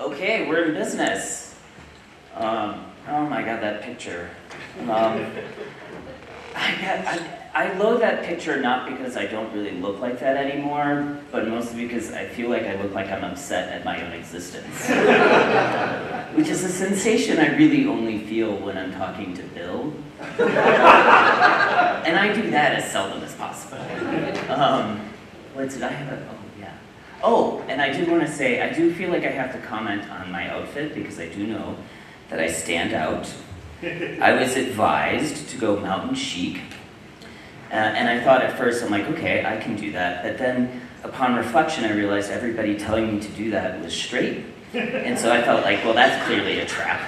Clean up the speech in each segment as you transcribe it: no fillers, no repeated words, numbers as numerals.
Okay, we're in business. Oh my God, that picture. I loathe that picture not because I don't really look like that anymore, but mostly because I feel like I look like I'm upset at my own existence. Which is a sensation I really only feel when I'm talking to Bill. And I do that as seldom as possible. What did I have? Oh, yeah. Oh, and I did want to say, I do feel like I have to comment on my outfit because I do know that I stand out. I was advised to go mountain chic. And I thought at first, I'm like, okay, I can do that. But then, upon reflection, I realized everybody telling me to do that was straight. And so I felt like, well, that's clearly a trap.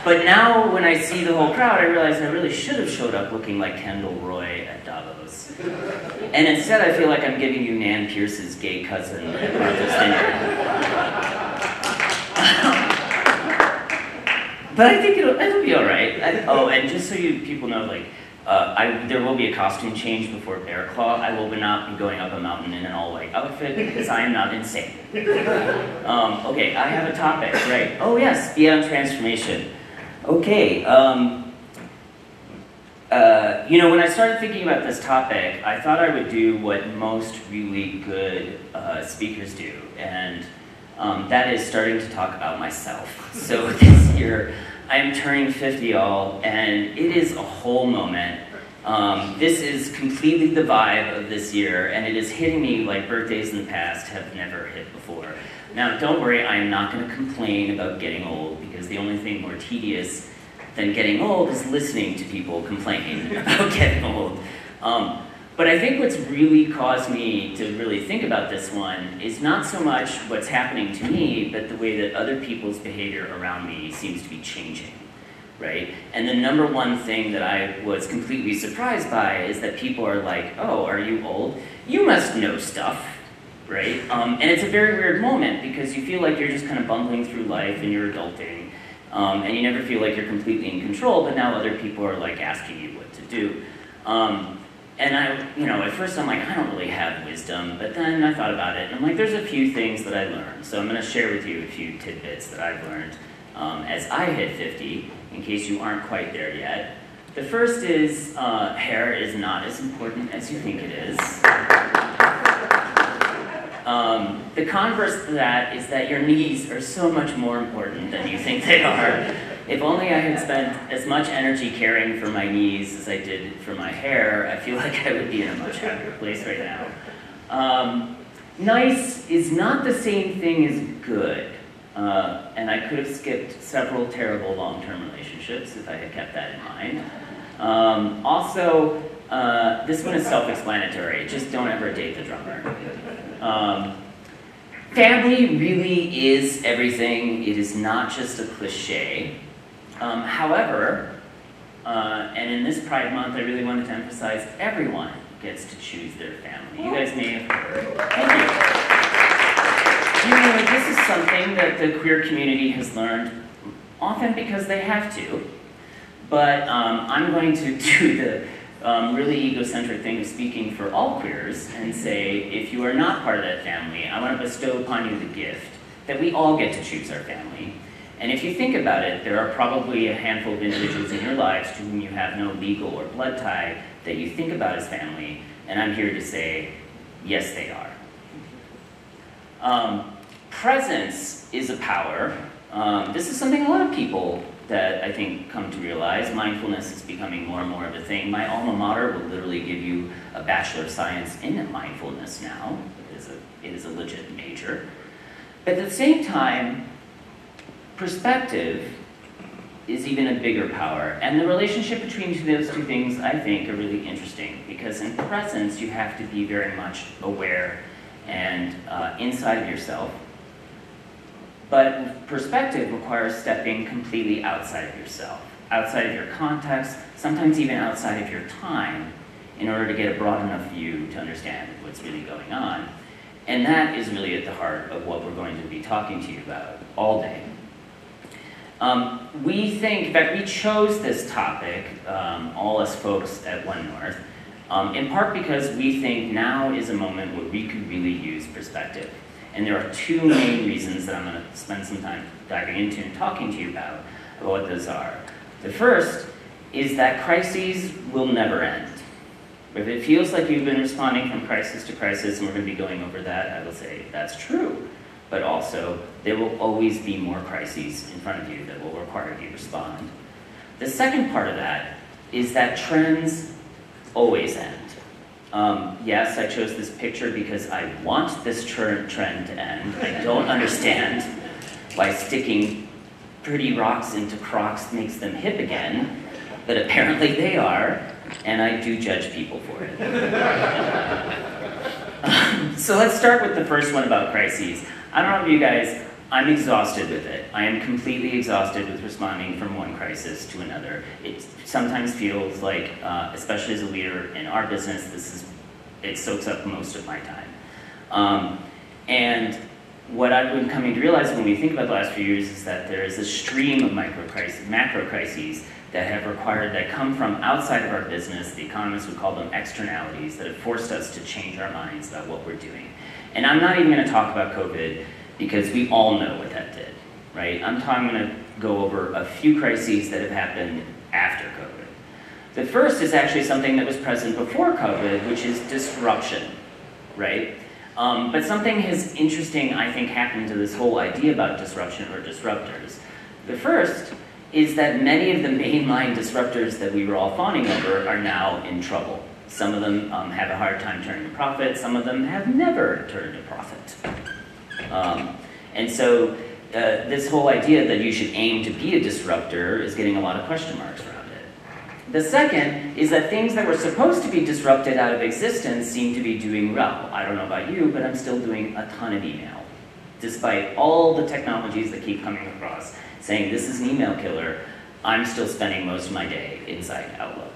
But now, when I see the whole crowd, I realize I really should have showed up looking like Kendall Roy at Davos. And instead, I feel like I'm giving you Nan Pierce's gay cousin at Martha's Vineyard. But I think it'll be all right. Oh, and just so people know, like, there will be a costume change before Bear Claw. I will not be going up a mountain in an all-white outfit because I am not insane. Okay, I have a topic, right? Oh yes, beyond transformation. Okay, you know, when I started thinking about this topic, I thought I would do what most really good speakers do, and that is starting to talk about myself. So this year, I'm turning 50, y'all, and it is a whole moment. This is completely the vibe of this year, and it is hitting me like birthdays in the past have never hit before. Now, don't worry, I am not going to complain about getting old, because the only thing more tedious than getting old is listening to people complaining about getting old. But I think what's really caused me to really think about this one is not so much what's happening to me, but the way that other people's behavior around me seems to be changing, right? And the number one thing that I was completely surprised by is that people are like, oh, are you old? You must know stuff, right? And it's a very weird moment because you feel like you're just kind of bumbling through life and you're adulting, and you never feel like you're completely in control, but now other people are like asking you what to do. And at first I'm like, I don't really have wisdom, but then I thought about it, and I'm like, there's a few things that I learned. So I'm going to share with you a few tidbits that I've learned as I hit 50, in case you aren't quite there yet. The first is, hair is not as important as you think it is. The converse to that is that your knees are so much more important than you think they are. If only I had spent as much energy caring for my knees as I did for my hair, I feel like I would be in a much happier place right now. Nice is not the same thing as good. And I could have skipped several terrible long-term relationships if I had kept that in mind. Also, this one is self-explanatory. Just don't ever date the drummer. Family really is everything. It is not just a cliche. However, and in this Pride Month, I really wanted to emphasize everyone gets to choose their family. You guys may have heard. Thank you. You know, this is something that the queer community has learned, often because they have to. But I'm going to do the really egocentric thing of speaking for all queers and say, if you are not part of that family, I want to bestow upon you the gift that we all get to choose our family. And if you think about it, there are probably a handful of individuals in your lives to whom you have no legal or blood tie that you think about as family, and I'm here to say, yes, they are. Presence is a power. This is something a lot of people that I think come to realize. Mindfulness is becoming more and more of a thing. My alma mater will literally give you a Bachelor of Science in mindfulness now. It is a legit major. But at the same time, perspective is even a bigger power. And the relationship between those two things, I think, are really interesting. Because in presence, you have to be very much aware and inside of yourself. But perspective requires stepping completely outside of yourself, outside of your context, sometimes even outside of your time, in order to get a broad enough view to understand what's really going on. And that is really at the heart of what we're going to be talking to you about all day. We think, in fact, we chose this topic, all us folks at One North, in part because we think now is a moment where we could really use perspective. And there are two main reasons that I'm going to spend some time diving into and talking to you about what those are. The first is that crises will never end. If it feels like you've been responding from crisis to crisis, and we're going to be going over that, I will say that's true. But also, there will always be more crises in front of you that will require you to respond. The second part of that is that trends always end. Yes, I chose this picture because I want this trend to end. I don't understand why sticking pretty rocks into Crocs makes them hip again, but apparently they are, and I do judge people for it. So let's start with the first one about crises. I don't know about you guys, I'm exhausted with it. I am completely exhausted with responding from one crisis to another. It sometimes feels like, especially as a leader in our business, it soaks up most of my time. And what I've been coming to realize when we think about the last few years is that there is a stream of macro crises that come from outside of our business. The economists would call them externalities that have forced us to change our minds about what we're doing. And I'm not even going to talk about COVID because we all know what that did, right? I'm going to go over a few crises that have happened after COVID. The first is actually something that was present before COVID, which is disruption, right? But something has interesting, I think, happened to this whole idea about disruption or disruptors. The first is that many of the mainline disruptors that we were all fawning over are now in trouble. Some of them have a hard time turning to profit. Some of them have never turned to profit. And so this whole idea that you should aim to be a disruptor is getting a lot of question marks around it. The second is that things that were supposed to be disrupted out of existence seem to be doing well. I don't know about you, but I'm still doing a ton of email, despite all the technologies that keep coming across saying this is an email killer. I'm still spending most of my day inside Outlook.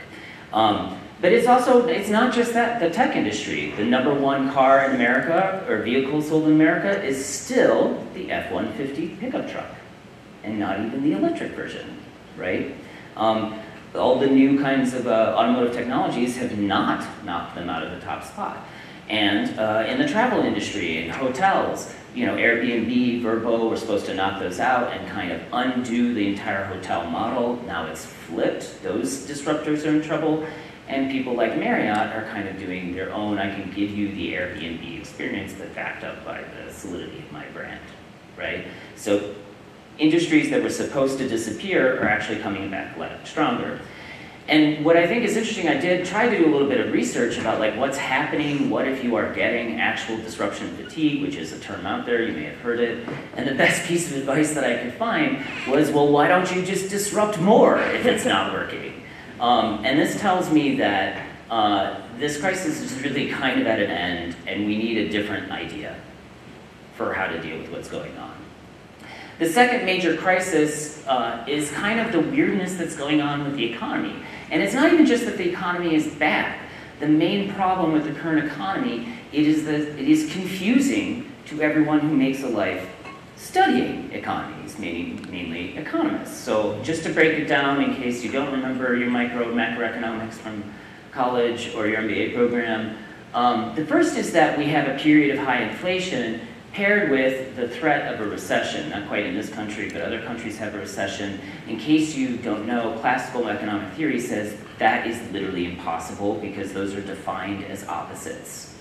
But it's not just that. The tech industry, the #1 car in America, or vehicle sold in America, is still the F-150 pickup truck, and not even the electric version, right? All the new kinds of automotive technologies have not knocked them out of the top spot. And in the travel industry, in hotels, Airbnb, Vrbo were supposed to knock those out and kind of undo the entire hotel model. Now it's flipped. Those disruptors are in trouble. And people like Marriott are kind of doing their own, I can give you the Airbnb experience, but backed up by the solidity of my brand, right? So industries that were supposed to disappear are actually coming back stronger. And what I think is interesting, I did try to do a little bit of research about what's happening, what if you are getting actual disruption fatigue, which is a term out there, you may have heard it. And the best piece of advice that I could find was, well, why don't you just disrupt more if it's not working? And this tells me that this crisis is really kind of at an end, and we need a different idea for how to deal with what's going on. The second major crisis is kind of the weirdness that's going on with the economy. And it's not even just that the economy is bad. The main problem with the current economy is that it is confusing to everyone who makes a life studying economies, mainly economists. So just to break it down in case you don't remember your macroeconomics from college or your MBA program, the first is that we have a period of high inflation paired with the threat of a recession. Not quite in this country, but other countries have a recession. In case you don't know, classical economic theory says that is literally impossible because those are defined as opposites,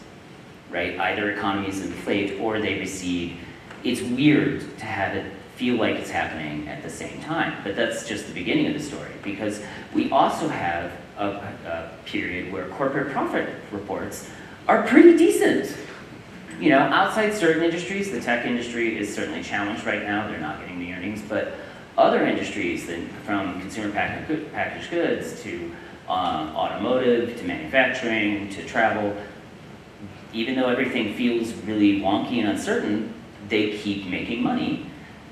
right? Either economies inflate or they recede. It's weird to have it feel like it's happening at the same time, but that's just the beginning of the story, because we also have a period where corporate profit reports are pretty decent. Outside certain industries, the tech industry is certainly challenged right now. They're not getting the earnings, but other industries, from consumer packaged goods to automotive to manufacturing to travel, even though everything feels really wonky and uncertain, they keep making money.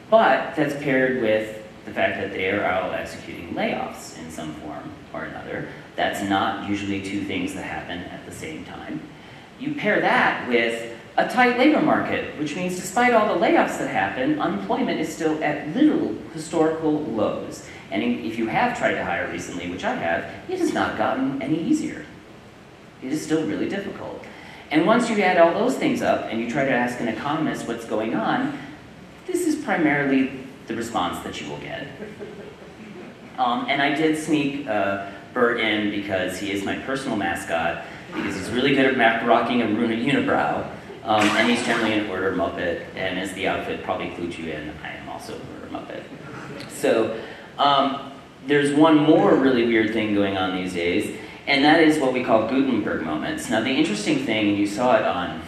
But that's paired with the fact that they are all executing layoffs in some form or another. That's not usually two things that happen at the same time. You pair that with a tight labor market, which means despite all the layoffs that happen, unemployment is still at literal historical lows. And if you have tried to hire recently, which I have, it has not gotten any easier. It is still really difficult. And once you add all those things up and you try to ask an economist what's going on, this is primarily the response that you will get. And I did sneak Bert in because he is my personal mascot, because he's really good at rocking a unibrow, and he's generally an order Muppet, and as the outfit probably clued you in, I am also an order Muppet. So there's one more really weird thing going on these days, and that is what we call Gutenberg moments. Now the interesting thing, and you saw it on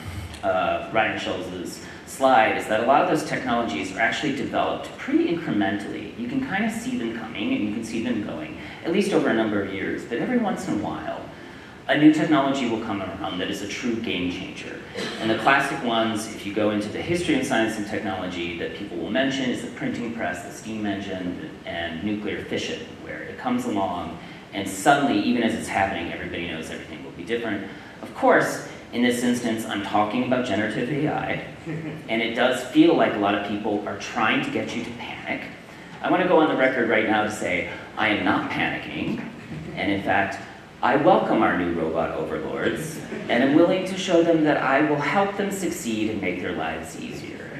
Ryan Schulz's slide, is that a lot of those technologies are actually developed pretty incrementally. You can kind of see them coming and you can see them going, at least over a number of years, but every once in a while, a new technology will come around that is a true game changer. And the classic ones, if you go into the history of science and technology that people will mention, is the printing press, the steam engine, and nuclear fission, where it comes along and suddenly, even as it's happening, everybody knows everything will be different. Of course, in this instance, I'm talking about generative AI, and it does feel like a lot of people are trying to get you to panic. I want to go on the record right now to say, I am not panicking, and in fact, I welcome our new robot overlords, and am willing to show them that I will help them succeed and make their lives easier.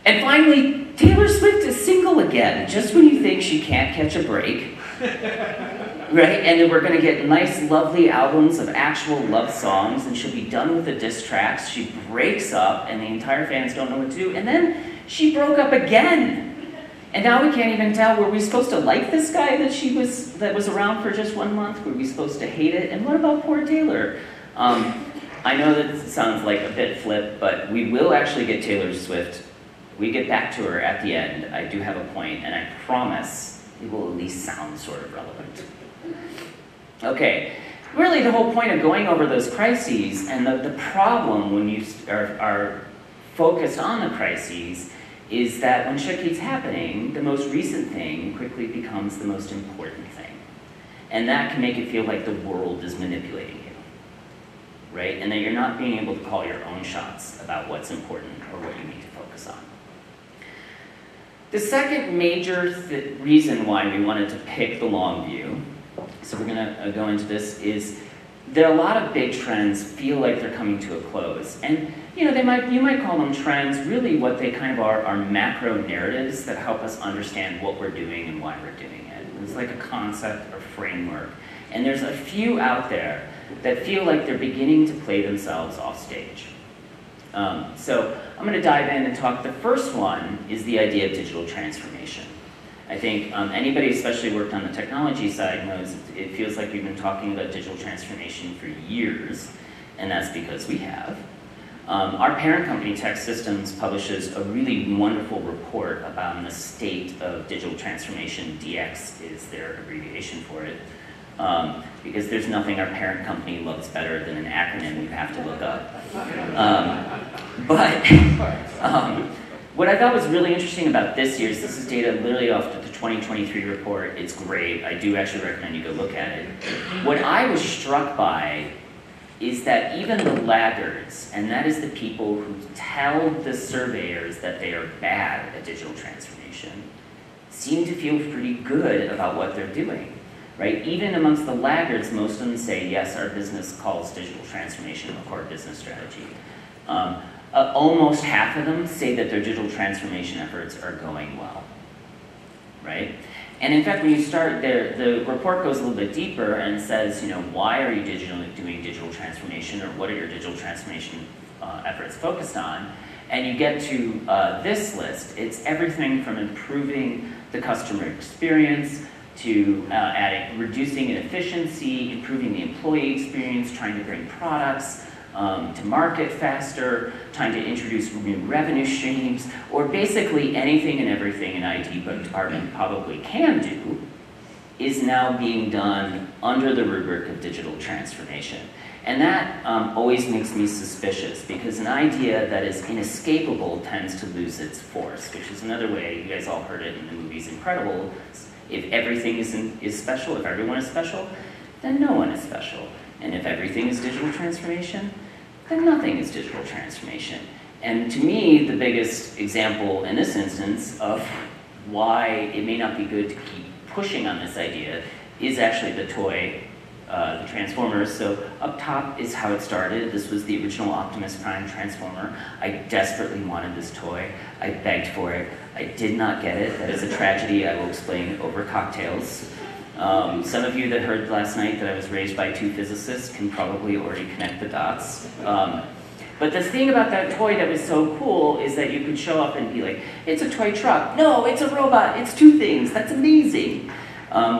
And finally, Taylor Swift is single again, just when you think she can't catch a break. Right? And then we're going to get nice, lovely albums of actual love songs, and she'll be done with the diss tracks. She breaks up, and the entire fans don't know what to do. And then she broke up again. And now we can't even tell, were we supposed to like this guy that was around for just 1 month? Were we supposed to hate it? And what about poor Taylor? I know that it sounds like a bit flip, but we will actually get Taylor Swift. We get back to her at the end. I do have a point, and I promise it will at least sound sort of relevant. Okay, really the whole point of going over those crises, and the problem when you are focused on the crises, is that when shit keeps happening, the most recent thing quickly becomes the most important thing. And that can make it feel like the world is manipulating you, right? And that you're not being able to call your own shots about what's important or what you need to focus on. The second major reason why we wanted to pick the long view, so we're gonna go into this, is there are a lot of big trends feel like they're coming to a close. And you know, you might call them trends. Really what they kind of are macro narratives that help us understand what we're doing and why we're doing it. It's like a concept or framework. And there's a few out there that feel like they're beginning to play themselves off stage. So I'm going to dive in and talk. The first one is the idea of digital transformation. I think anybody especially worked on the technology side knows it feels like we've been talking about digital transformation for years, and that's because we have. Our parent company, Tech Systems, publishes a really wonderful report about the state of digital transformation. DX is their abbreviation for it, because there's nothing our parent company loves better than an acronym you have to look up. What I thought was really interesting about this is data literally off the 2023 report. It's great. I do actually recommend you go look at it. What I was struck by is that even the laggards, and that is the people who tell the surveyors that they are bad at digital transformation, seem to feel pretty good about what they're doing, right? Even amongst the laggards, most of them say, yes, our business calls digital transformation a core business strategy. Almost half of them say that their digital transformation efforts are going well, right? And in fact, when you start there, the report goes a little bit deeper and says, you know, why are you doing digital transformation, or what are your digital transformation efforts focused on? And you get to this list. It's everything from improving the customer experience to reducing inefficiency, improving the employee experience, trying to bring products to market faster, trying to introduce new revenue streams, or basically anything and everything an IT department probably can do is now being done under the rubric of digital transformation. And that always makes me suspicious, because an idea that is inescapable tends to lose its force, which is another way, you guys all heard it in the movies Incredible, if everything is special, if everyone is special, then no one is special. And if everything is digital transformation, then nothing is digital transformation. And to me, the biggest example in this instance of why it may not be good to keep pushing on this idea is actually the toy the Transformers. So up top is how it started. This was the original Optimus Prime Transformer. I desperately wanted this toy. I begged for it. I did not get it. That is a tragedy I will explain over cocktails. Some of you that heard last night that I was raised by 2 physicists can probably already connect the dots. But the thing about that toy that was so cool is that you could show up and be like, it's a toy truck. No, it's a robot. It's 2 things. That's amazing.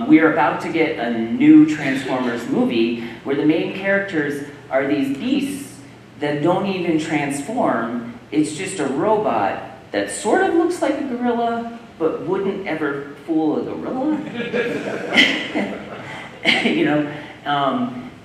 We are about to get a new Transformers movie where the main characters are these beasts that don't even transform. It's just a robot that sort of looks like a gorilla, but wouldn't ever fool a gorilla. You know,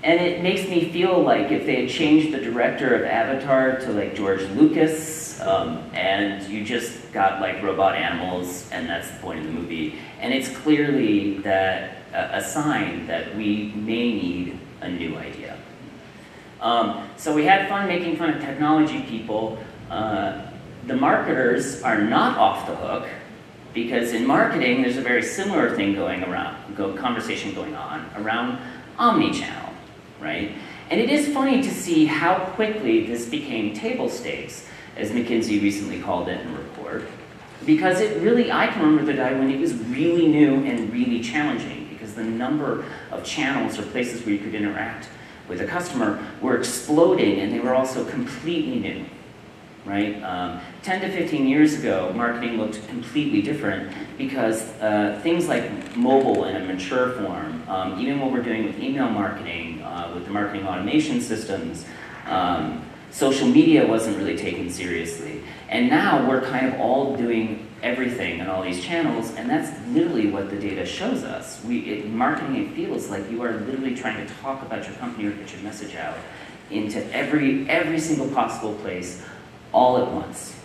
and it makes me feel like if they had changed the director of Avatar to like George Lucas, and you just got like robot animals, and that's the point of the movie. And it's clearly that a sign that we may need a new idea. So we had fun making fun of technology people. The marketers are not off the hook, because in marketing there's a very similar thing conversation going on around omnichannel, right? And it is funny to see how quickly this became table stakes, as McKinsey recently called it in a report, because it really, I can remember the day when it was really new and really challenging, because the number of channels or places where you could interact with a customer were exploding, and they were also completely new, right? 10 to 15 years ago, marketing looked completely different, because things like mobile in a mature form, even what we're doing with email marketing, with the marketing automation systems, social media wasn't really taken seriously. And now we're kind of all doing everything on all these channels, and that's literally what the data shows us. Marketing, it feels like you are literally trying to talk about your company or get your message out into every single possible place all at once,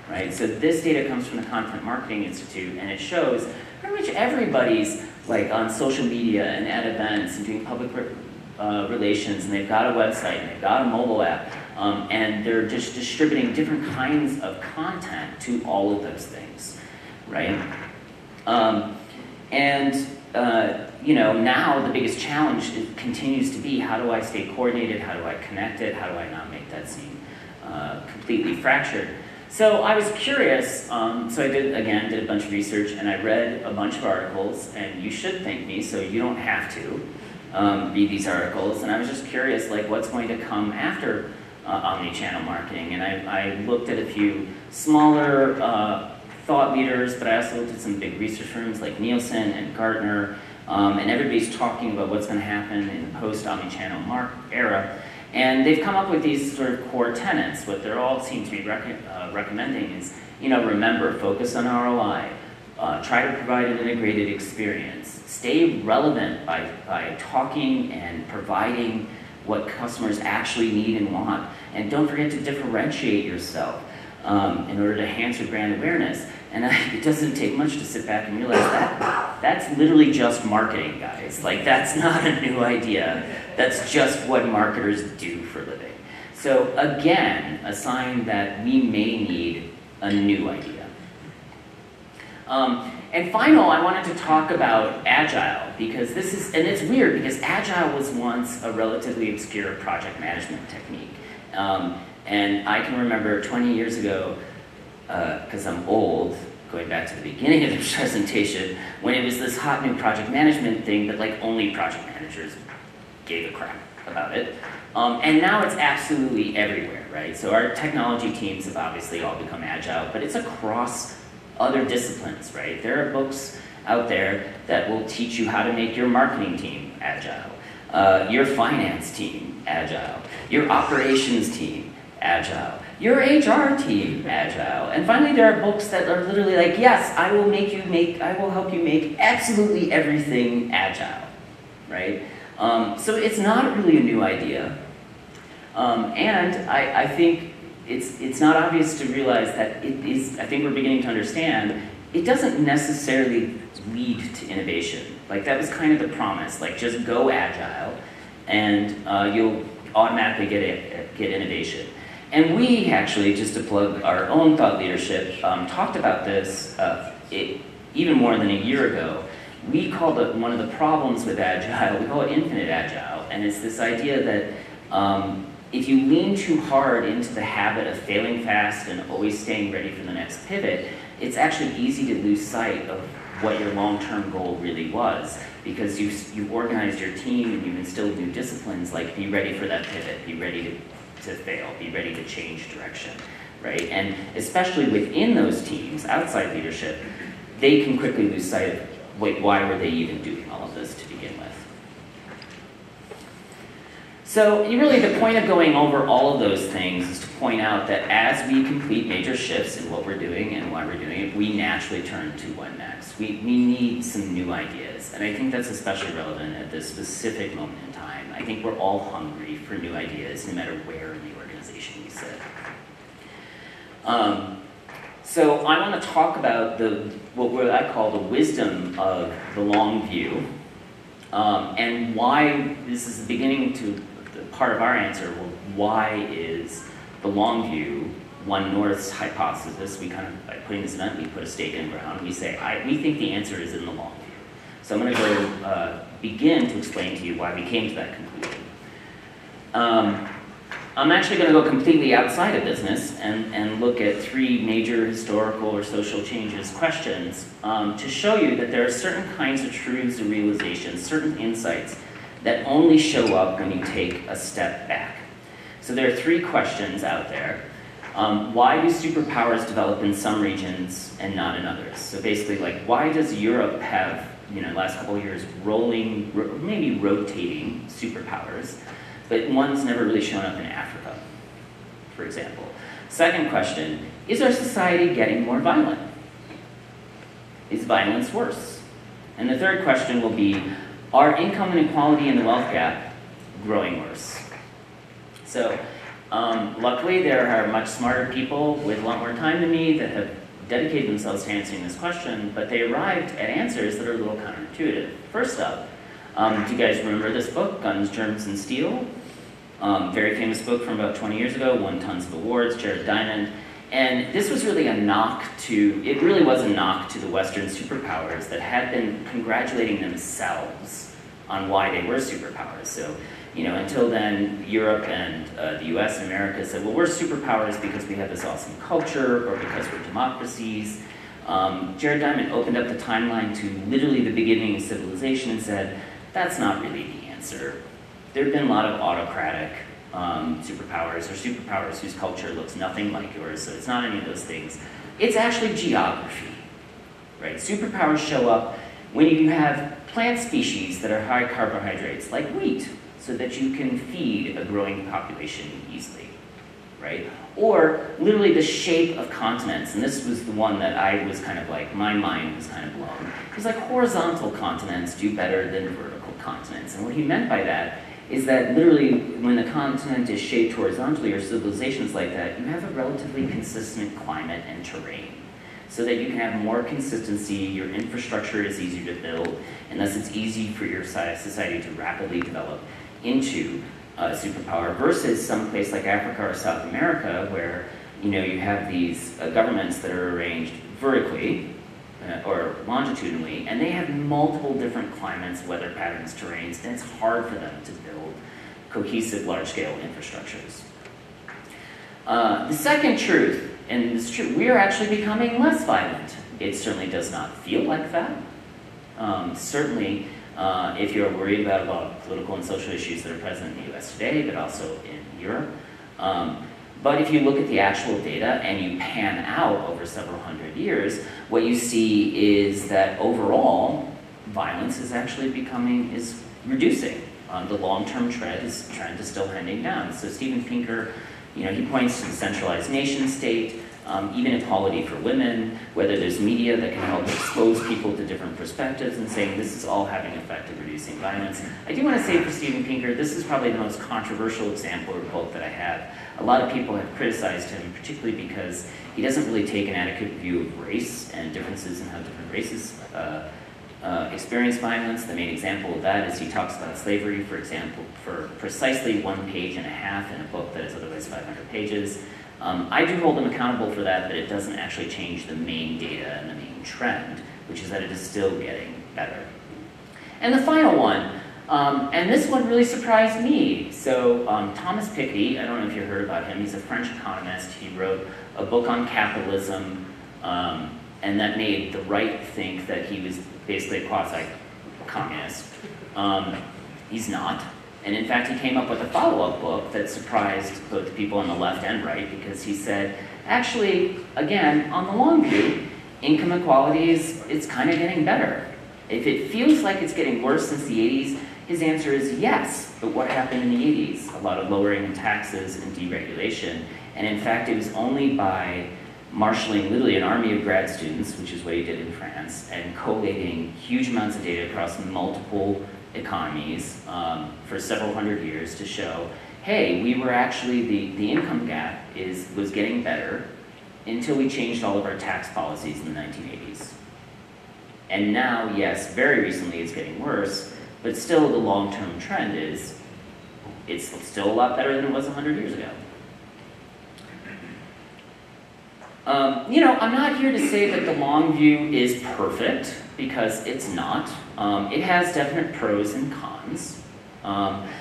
right? So this data comes from the Content Marketing Institute, and it shows pretty much everybody's like on social media and at events and doing public relations, and they've got a website, and they've got a mobile app, and they're just distributing different kinds of content to all of those things, right? You know, now the biggest challenge continues to be, how do I stay coordinated? How do I connect it? How do I not make that seem completely fractured? So I was curious, so I did a bunch of research, and I read a bunch of articles, and you should thank me, so you don't have to read these articles, and I was just curious, like, what's going to come after omni-channel marketing? And I looked at a few smaller thought leaders, but I also looked at some big research firms like Nielsen and Gartner, and everybody's talking about what's going to happen in the post-omni-channel era. And they've come up with these sort of core tenets. What they all seem to be recommending is, you know, remember, focus on ROI, try to provide an integrated experience, stay relevant by talking and providing what customers actually need and want, and don't forget to differentiate yourself in order to enhance your brand awareness. And it doesn't take much to sit back and realize that that's literally just marketing, guys. Like, that's not a new idea. That's just what marketers do for a living. So again, a sign that we may need a new idea. And final, I wanted to talk about Agile, because this is, and it's weird because Agile was once a relatively obscure project management technique. And I can remember 20 years ago, because I'm old, going back to the beginning of the presentation, when it was this hot new project management thing that like only project managers gave a crap about it. And now it's absolutely everywhere, right? So our technology teams have obviously all become Agile, but it's across other disciplines, right? There are books out there that will teach you how to make your marketing team Agile, your finance team Agile, your operations team Agile, your HR team Agile. And finally, there are books that are literally like, yes, I will help you make absolutely everything Agile, right? So it's not really a new idea. And I think it's not obvious to realize that it is, I think we're beginning to understand, it doesn't necessarily lead to innovation. Like, that was kind of the promise, like, just go Agile and you'll automatically get innovation. And we actually, just to plug our own thought leadership, talked about this even more than a year ago, we call one of the problems with Agile, we call it infinite Agile, and it's this idea that if you lean too hard into the habit of failing fast and always staying ready for the next pivot, it's actually easy to lose sight of what your long-term goal really was, because you've organized your team and you've instilled new disciplines like be ready for that pivot, be ready to fail, be ready to change direction, right? And especially within those teams, outside leadership, they can quickly lose sight of, wait, why were they even doing all of this to begin with? So really the point of going over all of those things is to point out that as we complete major shifts in what we're doing and why we're doing it, we naturally turn to what next. We need some new ideas, and I think that's especially relevant at this specific moment in time. I think we're all hungry for new ideas, no matter where in the organization we sit. So I want to talk about what I call the wisdom of the long view, and why this is the beginning to the part of our answer. Well, why is the long view one North's hypothesis? We kind of, by putting this event, we put a stake in the ground. We say, we think the answer is in the long view. So I'm going to go begin to explain to you why we came to that conclusion. I'm actually going to go completely outside of business and look at three major historical or social changes questions to show you that there are certain kinds of truths or realizations, certain insights that only show up when you take a step back. So there are three questions out there. Why do superpowers develop in some regions and not in others? So basically, like, why does Europe have, last couple of years, maybe rotating superpowers, but one's never really shown up in Africa, for example? Second question, is our society getting more violent? Is violence worse? And the third question will be, are income inequality and the wealth gap growing worse? So, luckily there are much smarter people with a lot more time than me that have dedicated themselves to answering this question, but they arrived at answers that are a little counterintuitive. First up, do you guys remember this book, Guns, Germs, and Steel? Very famous book from about 20 years ago, won tons of awards, Jared Diamond. And this was really it really was a knock to the Western superpowers that had been congratulating themselves on why they were superpowers. So, until then, Europe and the US and America said, well, we're superpowers because we have this awesome culture or because we're democracies. Jared Diamond opened up the timeline to literally the beginning of civilization and said, that's not really the answer. There have been a lot of autocratic superpowers, or superpowers whose culture looks nothing like yours, so it's not any of those things. It's actually geography, right? Superpowers show up when you have plant species that are high carbohydrates, like wheat, so that you can feed a growing population easily, right? Or literally the shape of continents, and this was the one that I was kind of like, my mind was kind of blown. Because like horizontal continents do better than vertical continents, and what he meant by that is that literally when the continent is shaped horizontally, or civilizations like that, you have a relatively consistent climate and terrain, so that you can have more consistency, your infrastructure is easier to build, and thus it's easy for your society to rapidly develop into a superpower, versus some place like Africa or South America where you have these governments that are arranged vertically or longitudinally, and they have multiple different climates, weather patterns, terrains, and it's hard for them to build cohesive, large-scale infrastructures. The second truth, and it's true, we are actually becoming less violent. It certainly does not feel like that. Certainly, if you're worried about a lot of political and social issues that are present in the US today, but also in Europe. But if you look at the actual data and you pan out over several hundred years, what you see is that overall, violence is actually reducing. The long-term trend is still heading down. So Steven Pinker, he points to the centralized nation state, even equality for women, whether there's media that can help expose people to different perspectives and saying this is all having an effect of reducing violence. I do want to say for Steven Pinker, this is probably the most controversial example or book that I have. A lot of people have criticized him, particularly because he doesn't really take an adequate view of race and differences in how different races experience violence. The main example of that is he talks about slavery, for example, for precisely 1.5 pages in a book that is otherwise 500 pages. I do hold him accountable for that, but it doesn't actually change the main data and the main trend, which is that it is still getting better. And the final one, and this one really surprised me. So Thomas Piketty, I don't know if you heard about him, he's a French economist. He wrote a book on capitalism, and that made the right think that he was basically a quasi-communist. He's not. And in fact, he came up with a follow-up book that surprised both people on the left and right, because he said, actually, again, on the long view, income equality it's kind of getting better. If it feels like it's getting worse since the 80s, his answer is yes. But what happened in the 80s? A lot of lowering in taxes and deregulation. And in fact, it was only by marshaling literally an army of grad students, which is what he did in France, and collating huge amounts of data across multiple economies for several hundred years to show, hey, we were actually, the income gap was getting better until we changed all of our tax policies in the 1980s. And now, yes, very recently it's getting worse, but still the long-term trend is it's still a lot better than it was 100 years ago. You know, I'm not here to say that the long view is perfect, because it's not. It has definite pros and cons.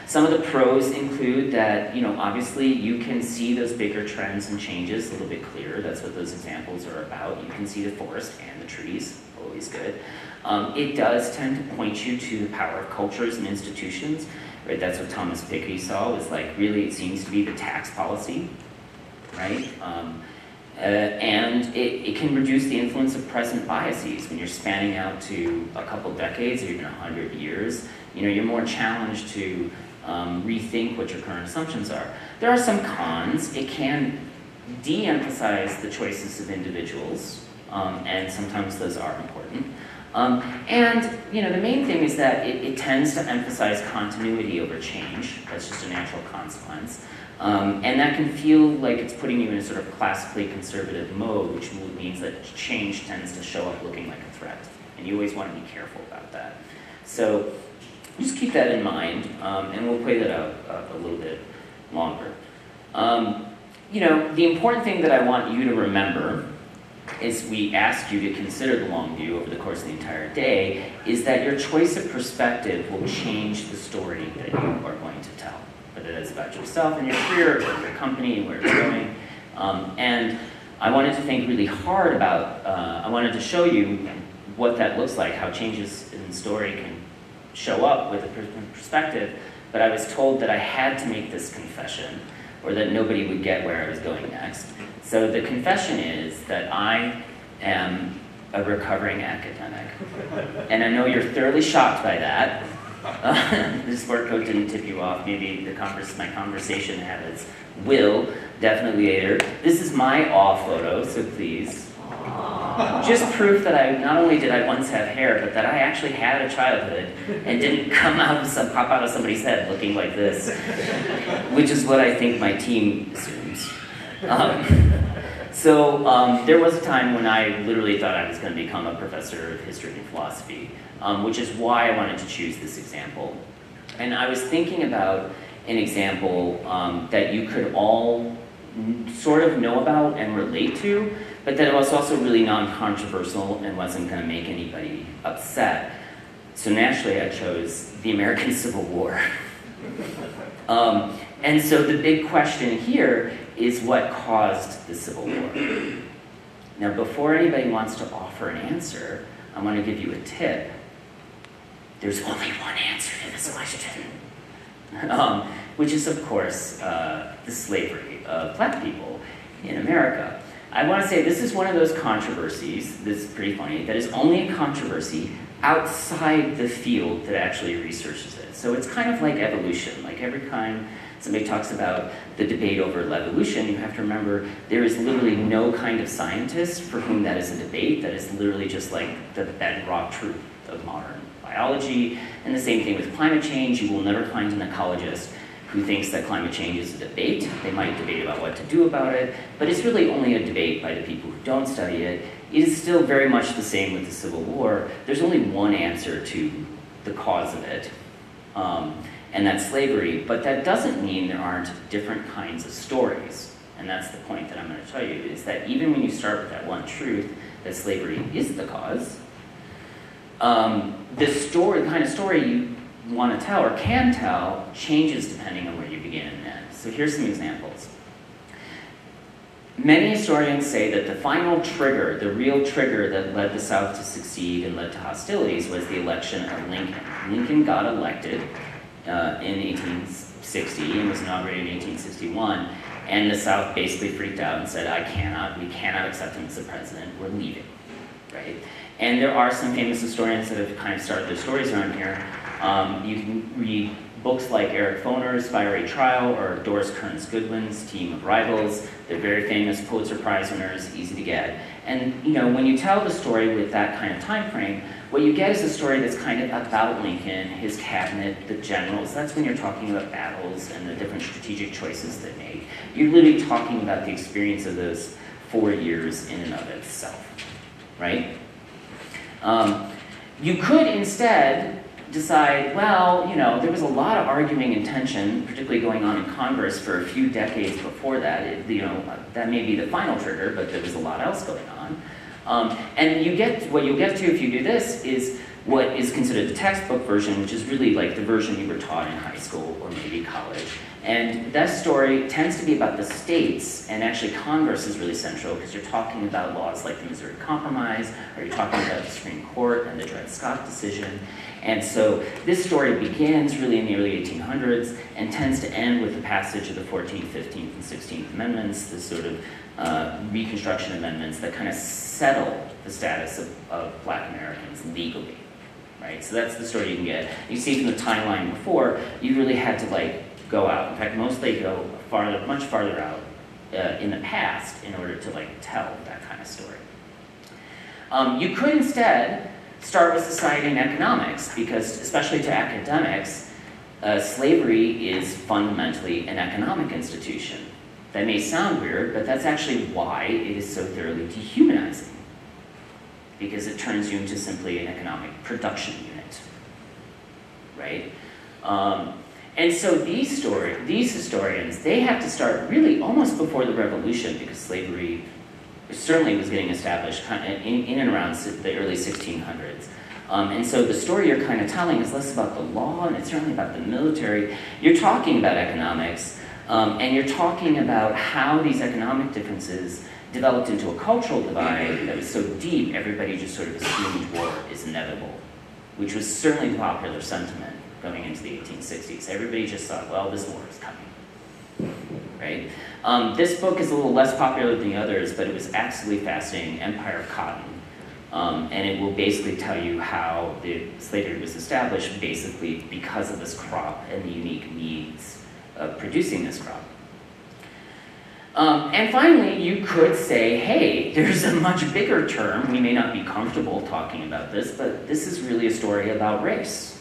Some of the pros include that, you know, obviously you can see those bigger trends and changes a little bit clearer. That's what those examples are about. You can see the forest and the trees, always good. It does tend to point you to the power of cultures and institutions, right? That's what Thomas Piketty saw, was like, really it seems to be the tax policy, right? And it can reduce the influence of present biases. When you're spanning out to a couple decades or even 100 years, you know, you're more challenged to rethink what your current assumptions are. There are some cons. It can de-emphasize the choices of individuals, and sometimes those are important. And you know, the main thing is that it tends to emphasize continuity over change. That's just a natural consequence. And that can feel like it's putting you in a sort of classically conservative mode, which means that change tends to show up looking like a threat. And you always want to be careful about that. So just keep that in mind, and we'll play that out a little bit longer. You know, the important thing that I want you to remember is we ask you to consider the long view over the course of the entire day, is that your choice of perspective will change the story that you are going to tell, whether that's about yourself and your career, or your company and where it's going. And I wanted to think really hard about, I wanted to show you what that looks like, how changes in the story can show up with a perspective, but I was told that I had to make this confession, or that nobody would get where I was going next. So the confession is that I am a recovering academic. And I know you're thoroughly shocked by that. The sport coat didn't tip you off. Maybe my conversation habits will, definitely later. This is my awe photo, so please. Just proof that not only did I once have hair, but that I actually had a childhood and didn't pop out of somebody's head looking like this, which is what I think my team assumes. There was a time when I literally thought I was going to become a professor of history and philosophy, which is why I wanted to choose this example. And I was thinking about an example that you could all sort of know about and relate to, but that it was also really non-controversial and wasn't going to make anybody upset. So naturally I chose the American Civil War. And so the big question here is what caused the Civil War? Now before anybody wants to offer an answer, I want to give you a tip. There's only one answer to this question. Which is, of course, the slavery of black people in America. I want to say this is one of those controversies, this is pretty funny, that is only a controversy outside the field that actually researches it. So it's kind of like evolution. Like every time somebody talks about the debate over evolution, you have to remember there is literally no kind of scientist for whom that is a debate. That is literally just like the bedrock truth of modern biology. And the same thing with climate change. You will never find an ecologist who thinks that climate change is a debate. They might debate about what to do about it, but it's really only a debate by the people who don't study it. It is still very much the same with the Civil War. There's only one answer to the cause of it, and that's slavery, but that doesn't mean there aren't different kinds of stories. And that's the point that I'm going to tell you, is that even when you start with that one truth, that slavery is the cause, the story, the kind of story you want to tell or can tell changes depending on where you begin and end. So here's some examples. Many historians say that the final trigger, the real trigger that led the South to succeed and led to hostilities was the election of Lincoln. Lincoln got elected in 1860 and was inaugurated in 1861, and the South basically freaked out and said, we cannot accept him as the president, we're leaving, right? And there are some famous historians that have kind of started their stories around here. You can read books like Eric Foner's Fiery Trial or Doris Kearns Goodwin's Team of Rivals. They're very famous Pulitzer Prize winners, easy to get. And when you tell the story with that kind of time frame, what you get is a story that's kind of about Lincoln, his cabinet, the generals. That's when you're talking about battles and the different strategic choices they make. You're literally talking about the experience of those 4 years in and of itself, right? You could instead decide, well, there was a lot of arguing and tension, particularly going on in Congress for a few decades before that. That may be the final trigger, but there was a lot else going on. And what you'll get to if you do this is what is considered the textbook version, which is really like the version you were taught in high school or maybe college. And that story tends to be about the states, and actually Congress is really central because you're talking about laws like the Missouri Compromise, or you're talking about the Supreme Court and the Dred Scott decision. And so this story begins really in the early 1800s and tends to end with the passage of the 14th, 15th, and 16th Amendments, the sort of Reconstruction Amendments that kind of settle the status of Black Americans legally, right? So that's the story you can get. You see from the timeline before, you really had to go out. In fact, mostly go much farther out in the past in order to tell that kind of story. You could instead start with society and economics, because especially to academics, slavery is fundamentally an economic institution. That may sound weird, but that's actually why it is so thoroughly dehumanizing, because it turns you into simply an economic production unit, right? And so these historians, they have to start really almost before the Revolution, because slavery certainly was getting established in and around the early 1600s. And so the story you're kind of telling is less about the law, and it's certainly about the military. You're talking about economics, and you're talking about how these economic differences developed into a cultural divide that was so deep, everybody just sort of assumed war is inevitable, which was certainly the popular sentiment going into the 1860s. Everybody just thought, well, this war is coming, right? This book is a little less popular than the others, but it was absolutely fascinating, Empire of Cotton. And it will basically tell you how the slavery was established basically because of this crop and the unique needs of producing this crop. And finally, you could say, hey, there's a much bigger term. We may not be comfortable talking about this, but this is really a story about race.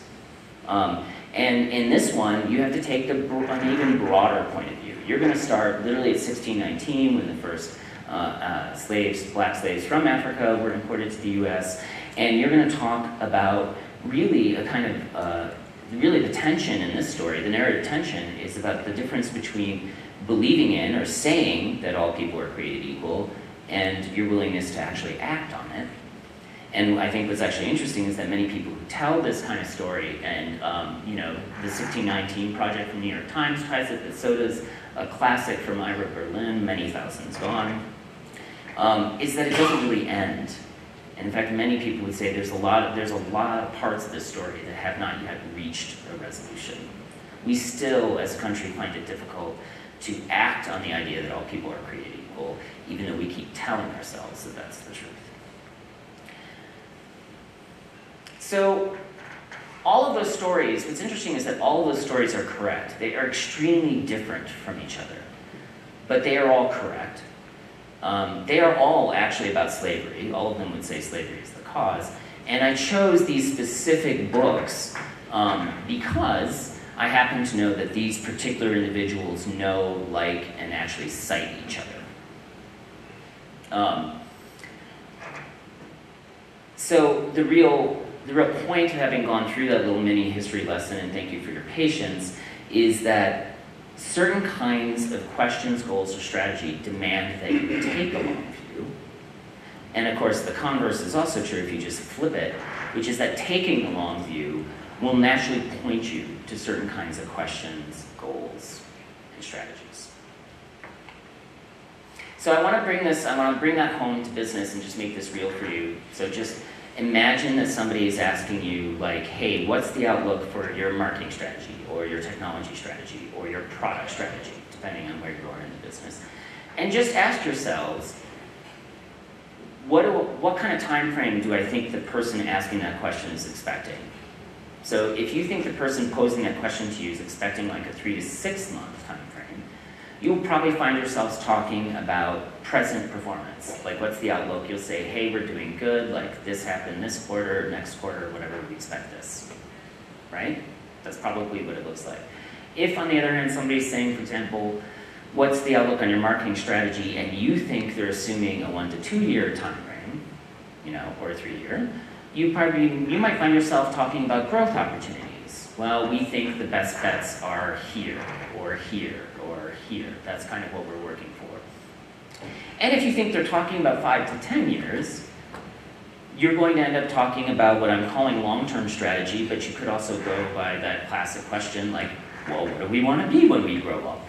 And in this one, you have to take an even broader point of view. You're going to start literally at 1619 when the first black slaves from Africa were imported to the U.S., and you're going to talk about really a kind of, really the tension in this story, the narrative tension is about the difference between believing in or saying that all people are created equal and your willingness to actually act on it. And I think what's actually interesting is that many people who tell this kind of story, and the 1619 Project from New York Times tries it, but so does a classic from Ira Berlin, Many Thousands Gone, is that it doesn't really end. And in fact, many people would say there's a lot of parts of this story that have not yet reached a resolution. We still, as a country, find it difficult to act on the idea that all people are created equal, even though we keep telling ourselves that that's the truth. So, all of those stories, what's interesting is that all of those stories are correct. They are extremely different from each other, but they are all correct. They are all actually about slavery. All of them would say slavery is the cause. And I chose these specific books because I happen to know that these particular individuals know, like, and actually cite each other. So the real point of having gone through that little mini history lesson, and thank you for your patience, is that certain kinds of questions, goals, or strategy demand that you take a long view. And of course, the converse is also true if you just flip it. which is that taking the long view will naturally point you to certain kinds of questions, goals, and strategies. So I want to bring that home to business and just make this real for you. So just imagine that somebody is asking you, like, hey, what's the outlook for your marketing strategy, or your technology strategy, or your product strategy, depending on where you are in the business. And just ask yourselves, what kind of time frame do I think the person asking that question is expecting? So if you think the person posing that question to you is expecting like a 3 to 6 month time frame, you'll probably find yourselves talking about present performance. Like, what's the outlook? You'll say, hey, we're doing good, like this happened this quarter, next quarter, whatever, we expect this, right? That's probably what it looks like. If, on the other hand, somebody's saying, for example, what's the outlook on your marketing strategy, and you think they're assuming a 1 to 2 year time frame, or a 3 year, you might find yourself talking about growth opportunities. Well, we think the best bets are here, or here, or here. That's kind of what we're working for. And if you think they're talking about 5 to 10 years, you're going to end up talking about what I'm calling long-term strategy, but you could also go by that classic question like, well, what do we want to be when we grow up?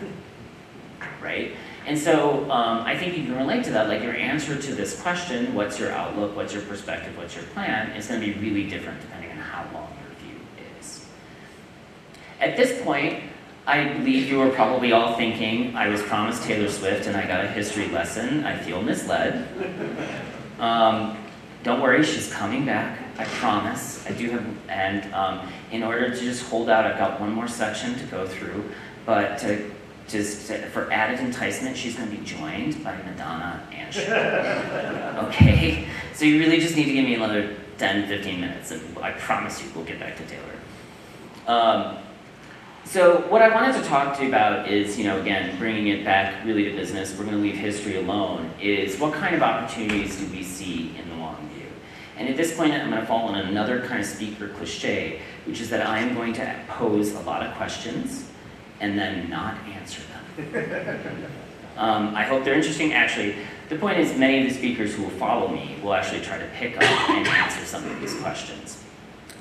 Right? And so I think you can relate to that. Like, your answer to this question, what's your outlook, what's your perspective, what's your plan, is going to be really different depending on how long your view is. At this point, I believe you are probably all thinking, I was promised Taylor Swift and I got a history lesson. I feel misled. Don't worry, she's coming back. I promise. I do have, and in order to just hold out, I've got one more section to go through, but for added enticement, she's going to be joined by Madonna and Cher. Okay? So you really just need to give me another 10, 15 minutes, and I promise you we'll get back to Taylor. So what I wanted to talk to you about is, again, bringing it back really to business, we're going to leave history alone, is what kind of opportunities do we see in the long view? And at this point, I'm going to fall on another kind of speaker cliche, which is that I am going to pose a lot of questions and then not answer them. I hope they're interesting. Actually, the point is many of the speakers who will follow me will actually try to pick up and answer some of these questions.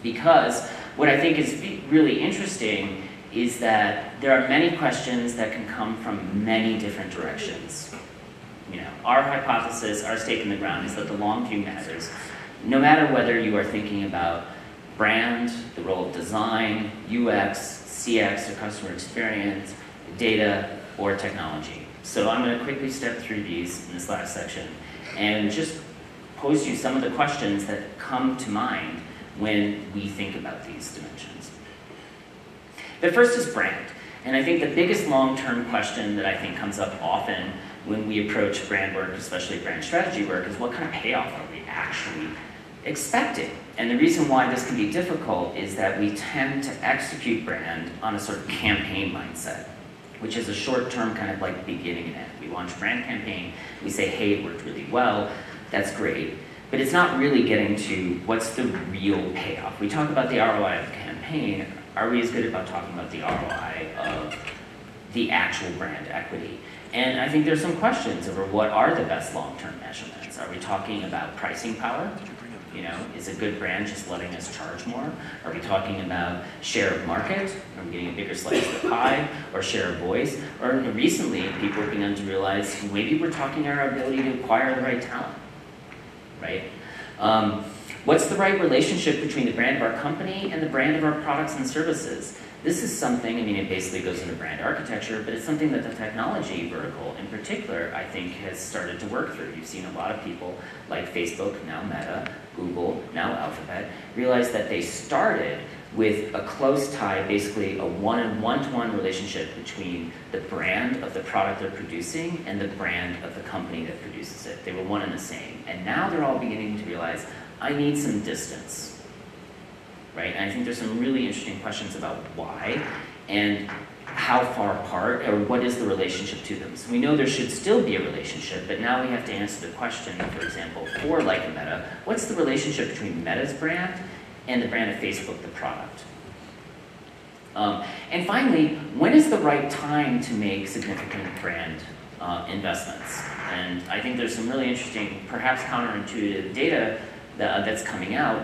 Because what I think is really interesting is that there are many questions that can come from many different directions. Our hypothesis, our stake in the ground, is that the long view matters. No matter whether you are thinking about brand, the role of design, UX, CX, or customer experience, data, or technology. So I'm going to quickly step through these in this last section and just pose you some of the questions that come to mind when we think about these dimensions. The first is brand. And I think the biggest long-term question that I think comes up often when we approach brand work, especially brand strategy work, is what kind of payoff are we actually expecting? And the reason why this can be difficult is that we tend to execute brand on a sort of campaign mindset, which is a short-term kind of like beginning and end. We launch a brand campaign, we say, hey, it worked really well, that's great, but it's not really getting to what's the real payoff. We talk about the ROI of the campaign. Are we as good about talking about the ROI of the actual brand equity? And I think there's some questions over what are the best long-term measurements. Are we talking about pricing power? Is a good brand just letting us charge more? Are we talking about share of market? Are we getting a bigger slice of the pie? Or share of voice? Or recently, people have begun to realize maybe we're talking our ability to acquire the right talent, right? What's the right relationship between the brand of our company and the brand of our products and services? This is something, it basically goes into brand architecture, but it's something that the technology vertical in particular, I think, has started to work through. You've seen a lot of people like Facebook, now Meta, Google, now Alphabet, realize that they started with a close tie, basically a one-to-one relationship between the brand of the product they're producing and the brand of the company that produces it. They were one and the same. And now they're all beginning to realize, I need some distance. Right? And I think there's some really interesting questions about why and how far apart, or what is the relationship to them. So we know there should still be a relationship, but now we have to answer the question, for example, for like a Meta, what's the relationship between Meta's brand and the brand of Facebook, the product? And finally, when is the right time to make significant brand investments? And I think there's some really interesting, perhaps counterintuitive data that's coming out,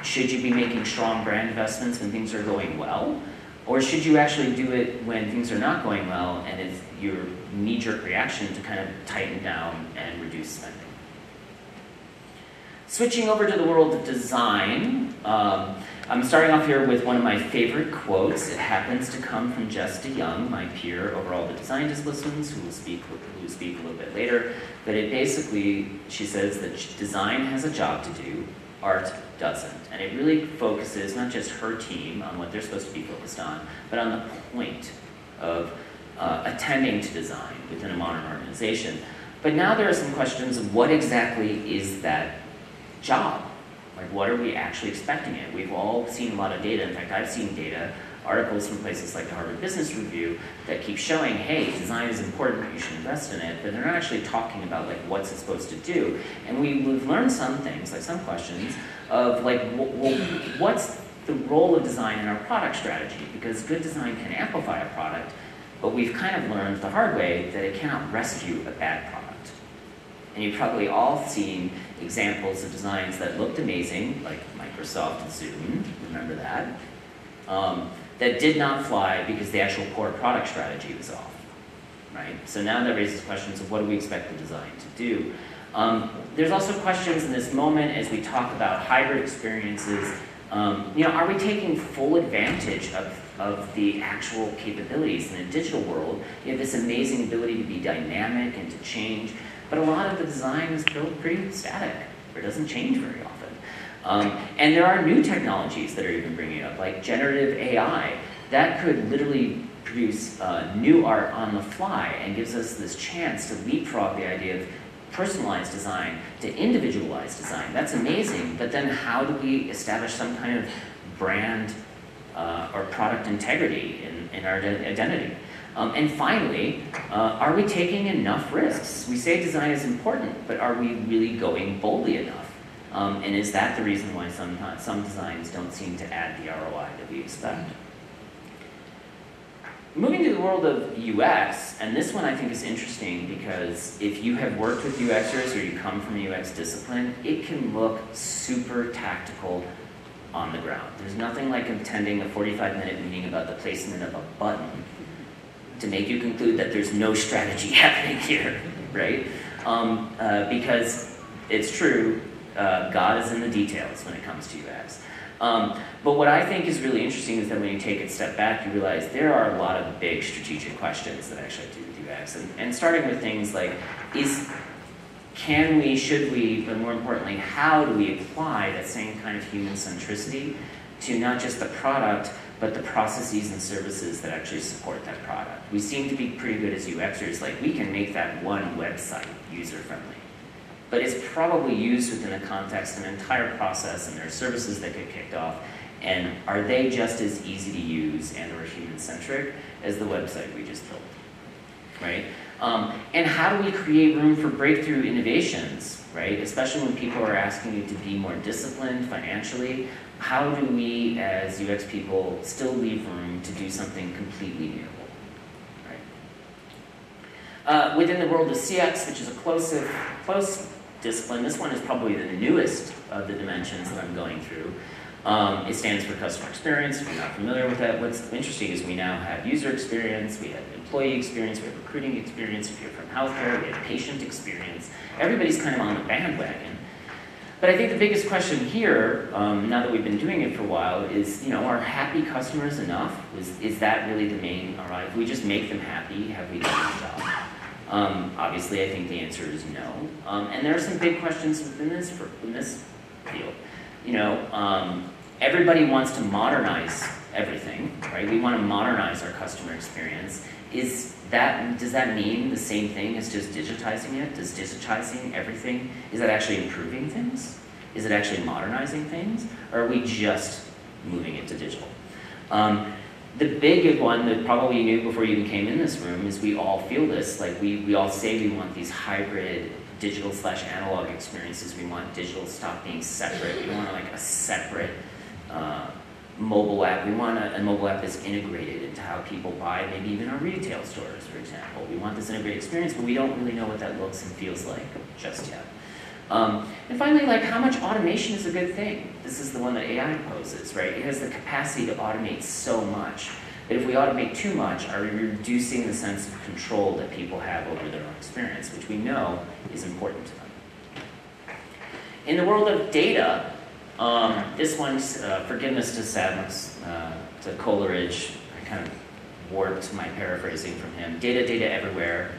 should you be making strong brand investments when things are going well? Or should you actually do it when things are not going well and it's your knee-jerk reaction to kind of tighten down and reduce spending? Switching over to the world of design, I'm starting off here with one of my favorite quotes. It happens to come from Jessica Young, my peer over all the design disciplines, who will speak a little bit later. But it basically, she says that design has a job to do, art doesn't. And it really focuses not just her team on what they're supposed to be focused on, but on the point of attending to design within a modern organization. But now there are some questions of what exactly is that job? Like, what are we actually expecting it? We've all seen a lot of data. In fact, I've seen data, articles from places like the Harvard Business Review that keep showing, hey, design is important, you should invest in it, but they're not actually talking about like what's it supposed to do. And we've learned some things, like some questions, of like, well, what's the role of design in our product strategy? Because good design can amplify a product, but we've kind of learned the hard way that it cannot rescue a bad product. And you've probably all seen examples of designs that looked amazing, like Microsoft Zoom, remember that? That did not fly because the actual core product strategy was off, right? So now that raises questions of what do we expect the design to do? There's also questions in this moment as we talk about hybrid experiences. Are we taking full advantage of the actual capabilities in a digital world? You have this amazing ability to be dynamic and to change, but a lot of the design is built pretty static, or it doesn't change very often. And there are new technologies that are even bringing up, like generative AI, that could literally produce new art on the fly and gives us this chance to leapfrog the idea of personalized design to individualized design. That's amazing, but then how do we establish some kind of brand or product integrity in our identity? And finally, are we taking enough risks? We say design is important, but are we really going boldly enough? And is that the reason why some designs don't seem to add the ROI that we expect? Moving to the world of UX, and this one I think is interesting because if you have worked with UXers or you come from a UX discipline, it can look super tactical on the ground. There's nothing like attending a 45-minute meeting about the placement of a button to make you conclude that there's no strategy happening here, right? Because it's true, God is in the details when it comes to UX. But what I think is really interesting is that when you take a step back, you realize there are a lot of big strategic questions that actually have to do with UX. And starting with things like, can we, should we, but more importantly, how do we apply that same kind of human centricity to not just the product, but the processes and services that actually support that product? We seem to be pretty good as UXers, like we can make that one website user-friendly. But it's probably used within the context of an entire process, and there are services that get kicked off, and are they just as easy to use and or human-centric as the website we just built, right? And how do we create room for breakthrough innovations, right? Especially when people are asking you to be more disciplined financially, how do we as UX people still leave room to do something completely new? Right? Within the world of CX, which is a close discipline, this one is probably the newest of the dimensions that I'm going through. It stands for customer experience. If you're not familiar with that, what's interesting is we now have user experience, we have employee experience, we have recruiting experience. If you're from healthcare, we have patient experience. Everybody's kind of on the bandwagon. But I think the biggest question here, now that we've been doing it for a while, is, are happy customers enough? Is that really the main ROI? If we just make them happy, have we done the job? Obviously, I think the answer is no. And there are some big questions within this field. Everybody wants to modernize everything, right? We want to modernize our customer experience. Does that mean the same thing as just digitizing it? Does digitizing everything, is that actually improving things? Is it actually modernizing things? Or are we just moving it to digital? The big one that probably you knew before you even came in this room is we all feel this. Like we all say we want these hybrid digital/analog experiences. We want digital to stop being separate. We want like a separate mobile app. We want a mobile app that's integrated into how people buy, maybe even our retail stores, for example. We want this integrated experience, but we don't really know what that looks and feels like just yet. And finally, like, how much automation is a good thing? This is the one that AI poses, right? It has the capacity to automate so much. But if we automate too much, are we reducing the sense of control that people have over their own experience, which we know is important to them? In the world of data, this one's forgiveness to sadness, to Coleridge. I kind of warped my paraphrasing from him. Data, data everywhere,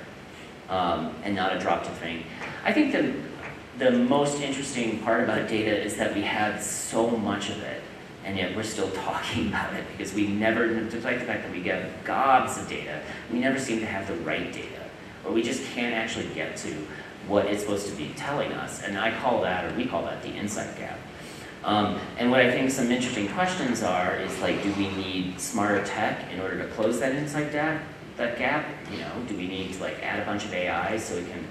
and not a drop to think. I think the most interesting part about data is that we have so much of it, and yet we're still talking about it because we never, despite the fact that we get gobs of data, we never seem to have the right data, or we just can't actually get to what it's supposed to be telling us. And I call that, or we call that, the insight gap. And what I think some interesting questions are is, like, do we need smarter tech in order to close that insight gap? You know, do we need to, like, add a bunch of AI so it can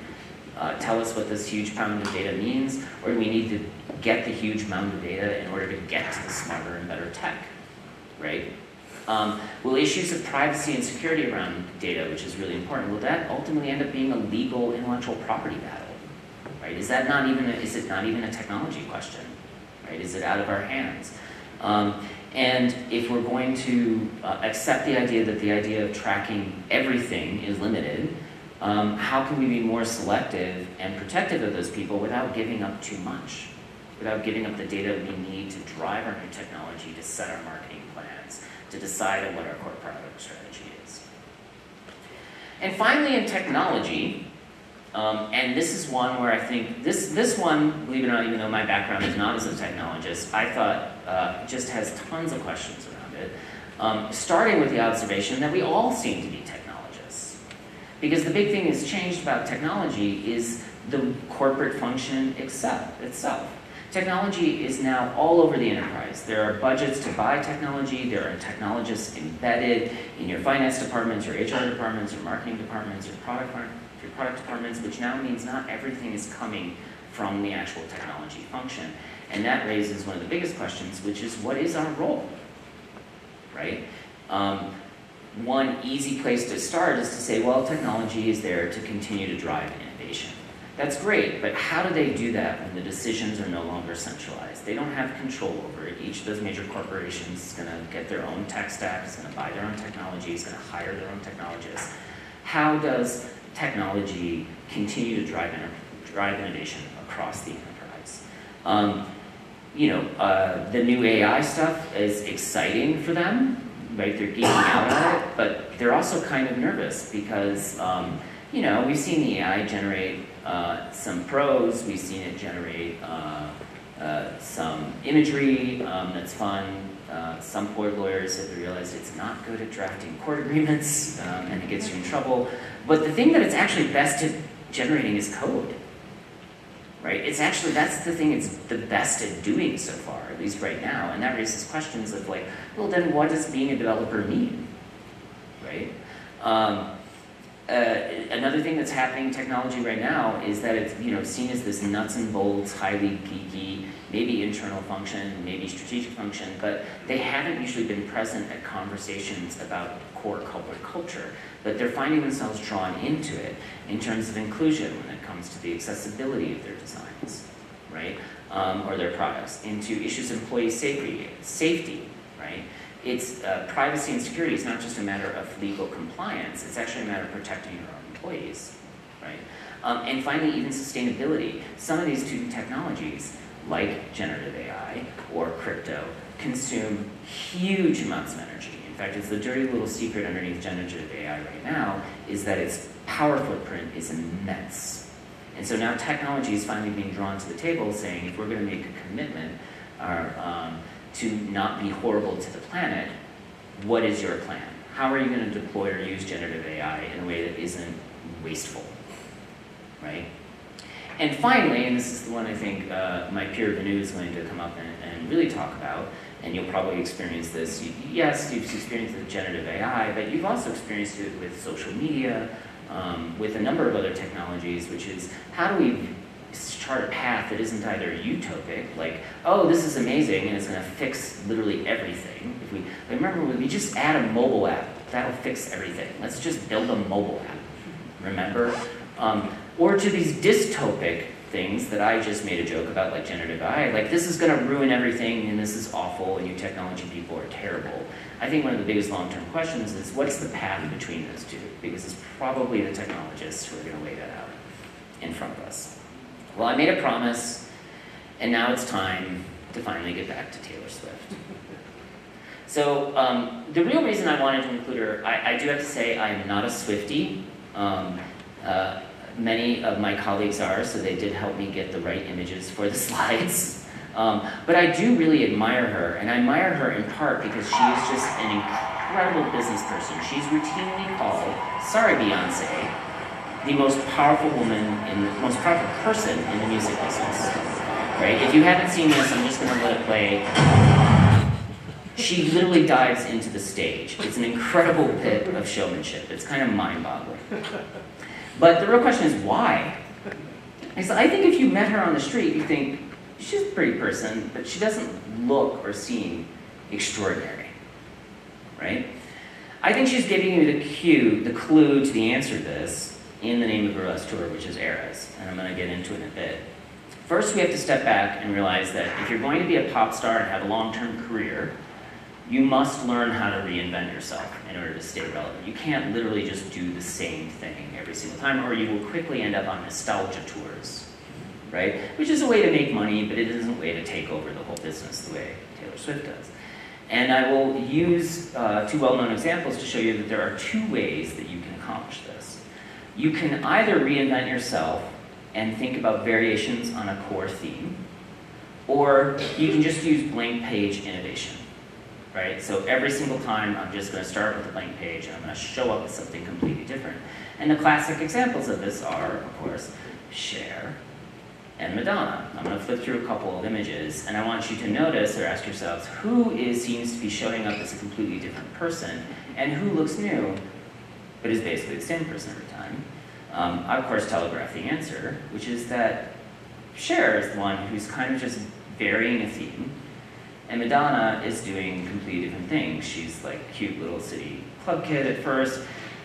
tell us what this huge amount of data means, or do we need to get the huge amount of data in order to get to the smarter and better tech, right? Will issues of privacy and security around data, which is really important, will that ultimately end up being a legal intellectual property battle, right? Is it not even a technology question, right? Is it out of our hands? And if we're going to accept the idea that the idea of tracking everything is limited, how can we be more selective and protective of those people without giving up too much? Without giving up the data we need to drive our new technology, to set our marketing plans, to decide on what our core product strategy is. And finally, in technology, and this is one where I think, this one, believe it or not, even though my background is not as a technologist, I thought just has tons of questions around it, starting with the observation that we all seem to be technologists. Because the big thing that's changed about technology is the corporate function itself. Technology is now all over the enterprise. There are budgets to buy technology. There are technologists embedded in your finance departments, your HR departments, your marketing departments, your product departments, which now means not everything is coming from the actual technology function. And that raises one of the biggest questions, which is, what is our role, right? One easy place to start is to say, well, technology is there to continue to drive innovation. That's great, but how do they do that when the decisions are no longer centralized? They don't have control over it. Each of those major corporations is going to get their own tech stack, is going to buy their own technology, is going to hire their own technologists. How does technology continue to drive innovation across the enterprise? The new AI stuff is exciting for them, right? They're geeking out on it, but they're also kind of nervous because, we've seen the AI generate some prose, we've seen it generate some imagery that's fun. Some poor lawyers have realized it's not good at drafting court agreements, and it gets you in trouble. But the thing that it's actually best at generating is code, right? That's the thing it's the best at doing so far, at least right now. And that raises questions of, like, well, then what does being a developer mean, right? Another thing that's happening in technology right now is that it's seen as this nuts and bolts, highly geeky, maybe internal function, maybe strategic function, but they haven't usually been present at conversations about core corporate culture. But they're finding themselves drawn into it in terms of inclusion when it comes to the accessibility of their designs, right, or their products, into issues of employee safety, right? It's privacy and security is not just a matter of legal compliance, it's actually a matter of protecting your own employees, right? And finally, even sustainability. Some of these two technologies, like generative AI or crypto, consume huge amounts of energy. In fact, it's the dirty little secret underneath generative AI right now, is that its power footprint is immense. And so now technology is finally being drawn to the table saying, if we're going to make a commitment, to not be horrible to the planet, what is your plan? How are you going to deploy or use generative AI in a way that isn't wasteful, right? And finally, and this is the one I think my peer Vanu is going to come up and really talk about, and you'll probably experience this. Yes, you've experienced it with generative AI, but you've also experienced it with social media, with a number of other technologies, which is, how do we chart a path that isn't either utopic, like, oh, this is amazing and it's going to fix literally everything. Remember, when we just add a mobile app, that'll fix everything. Let's just build a mobile app, remember? Or to these dystopic things that I just made a joke about, like generative AI, like this is going to ruin everything and this is awful and you technology people are terrible. I think one of the biggest long-term questions is what's the path between those two? Because it's probably the technologists who are going to lay that out in front of us. Well, I made a promise, and now it's time to finally get back to Taylor Swift. So the real reason I wanted to include her, I do have to say I'm not a Swiftie. Many of my colleagues are, so they did help me get the right images for the slides. But I do really admire her, and I admire her in part because she is just an incredible business person. She's routinely called, sorry Beyonce, the most powerful most powerful person in the music business. Right? If you haven't seen this, I'm just going to let it play. She literally dives into the stage. It's an incredible bit of showmanship. It's kind of mind-boggling. But the real question is why? I think if you met her on the street, you think, she's a pretty person, but she doesn't look or seem extraordinary, right? I think she's giving you the clue to the answer to this in the name of her last tour, which is Eras, and I'm going to get into it in a bit. First, we have to step back and realize that if you're going to be a pop star and have a long-term career, you must learn how to reinvent yourself in order to stay relevant. You can't literally just do the same thing every single time, or you will quickly end up on nostalgia tours, right? Which is a way to make money, but it isn't a way to take over the whole business the way Taylor Swift does. And I will use two well-known examples to show you that there are two ways that you can accomplish this. You can either reinvent yourself and think about variations on a core theme, or you can just use blank page innovation. Right? So every single time I'm just going to start with a blank page and I'm going to show up with something completely different. And the classic examples of this are, of course, Cher and Madonna. I'm going to flip through a couple of images and I want you to notice or ask yourselves who seems to be showing up as a completely different person and who looks new but is basically the same person every time. I, of course, telegraph the answer, which is that Cher is the one who's kind of just varying a theme. And Madonna is doing completely different things. She's like a cute little city club kid at first.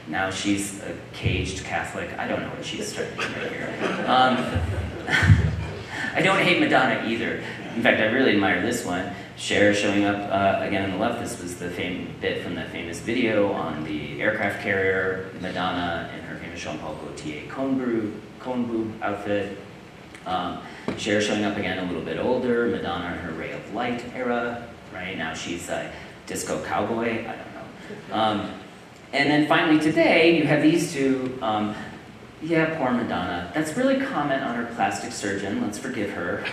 Now she's a caged Catholic. I don't know what she's starting to do here. I don't hate Madonna either. In fact, I really admire this one. Cher showing up again on the left. This was the bit from that famous video on the aircraft carrier. Madonna in her famous Jean Paul Gaultier cone boob outfit. Cher showing up again a little bit older, Madonna in her Ray of Light era, right? Now she's a disco cowboy, I don't know. And then finally today, you have these two, yeah, poor Madonna. That's really comment on her plastic surgeon, let's forgive her.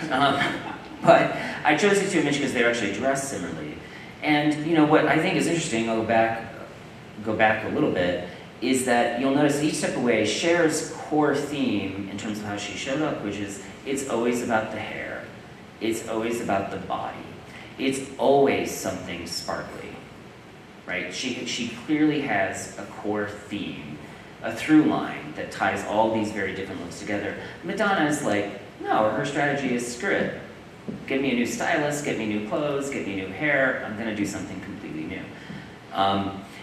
But I chose these two images because they're actually dressed similarly. And you know what I think is interesting, I'll go back a little bit, is that you'll notice each step away, Cher's core theme in terms of how she showed up, which is it's always about the hair. It's always about the body. It's always something sparkly, right? She clearly has a core theme, a through line that ties all these very different looks together. Madonna is like, no, her strategy is screw it. Get me a new stylist, get me new clothes, get me new hair. I'm going to do something completely new.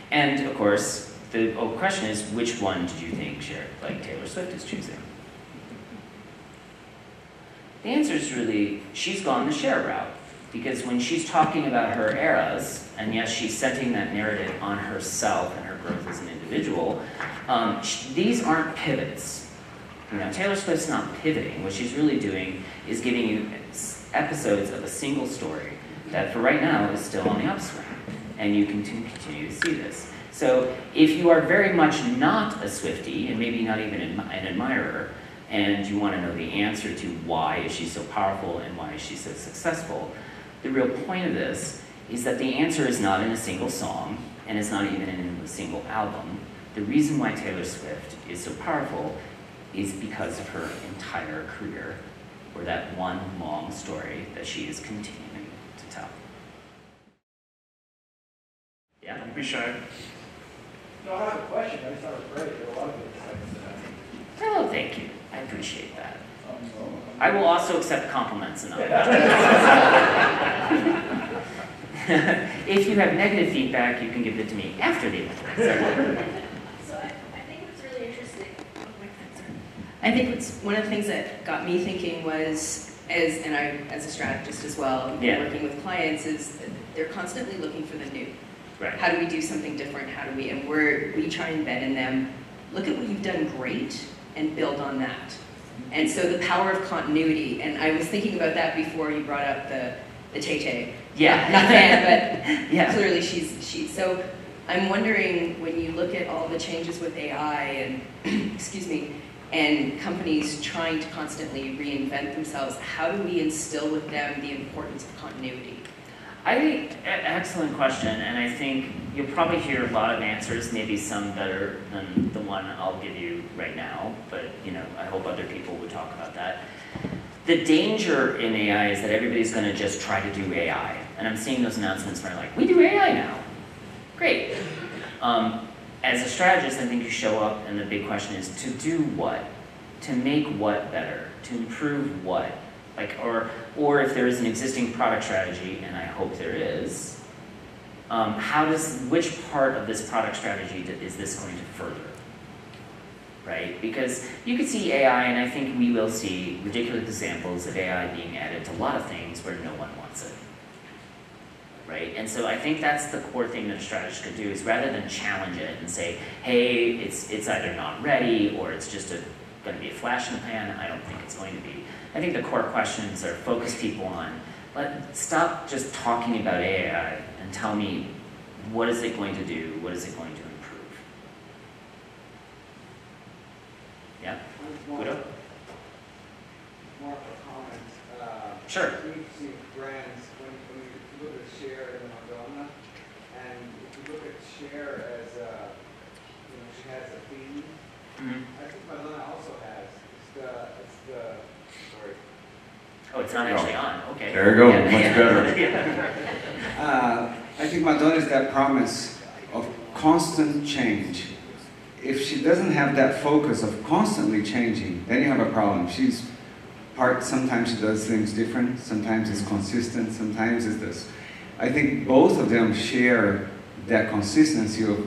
And of course, the question is, which one did you think Taylor Swift is choosing? The answer is really, she's gone the Cher route. Because when she's talking about her eras, and yes, she's setting that narrative on herself and her growth as an individual, these aren't pivots. You know, Taylor Swift's not pivoting. What she's really doing is giving you episodes of a single story that, for right now, is still on the upswing. And you can continue to see this. So if you are very much not a Swiftie, and maybe not even an admirer, and you want to know the answer to why is she so powerful and why is she so successful, the real point of this is that the answer is not in a single song, and it's not even in a single album. The reason why Taylor Swift is so powerful is because of her entire career, or that one long story that she is continuing to tell. Yeah? Don't be shy. No, I have a question. I just not afraid. There are a lot of good things that Oh, thank you. I appreciate that. I will also accept compliments and all. If you have negative feedback, you can give it to me after the event. So I think what's really interesting. Oh, my I think one of the things that got me thinking was, as a strategist as well, working with clients, is they're constantly looking for the new. Right. How do we do something different? And we try and embed in them, look at what you've done great and build on that. And so the power of continuity, and I was thinking about that before you brought up the Tay-Tay. Yeah. Not fan, but clearly she's, so I'm wondering, when you look at all the changes with AI and, excuse me, and companies trying to constantly reinvent themselves, how do we instill with them the importance of continuity? I think, excellent question, and I think you'll probably hear a lot of answers, maybe some better than the one I'll give you right now, but I hope other people would talk about that. The danger in AI is that everybody's going to just try to do AI, and I'm seeing those announcements where like, we do AI now. Great. As a strategist, I think you show up, and the big question is to do what? To make what better? To improve what? Or if there is an existing product strategy, and I hope there is, which part of this product strategy is this going to further? Right? Because you could see AI, and I think we will see ridiculous examples of AI being added to a lot of things where no one wants it. Right? And so I think that's the core thing that a strategist could do, is rather than challenge it and say, hey, it's either not ready or it's just going to be a flash in the pan. I don't think it's going to be. I think the core questions are focus people on, stop just talking about AI and tell me, what is it going to do? What is it going to improve? Yeah? Guido? More of a comment. Sure. We've seen brands, when you look at Cher and Madonna, and if you look at Cher as she has a theme, I think Madonna also has. Sorry. Oh, it's not actually on. Okay. There you go. Much better. I think Madonna is that promise of constant change. If she doesn't have that focus of constantly changing, then you have a problem. Sometimes she does things different, sometimes it's consistent, sometimes it's this. I think both of them share that consistency of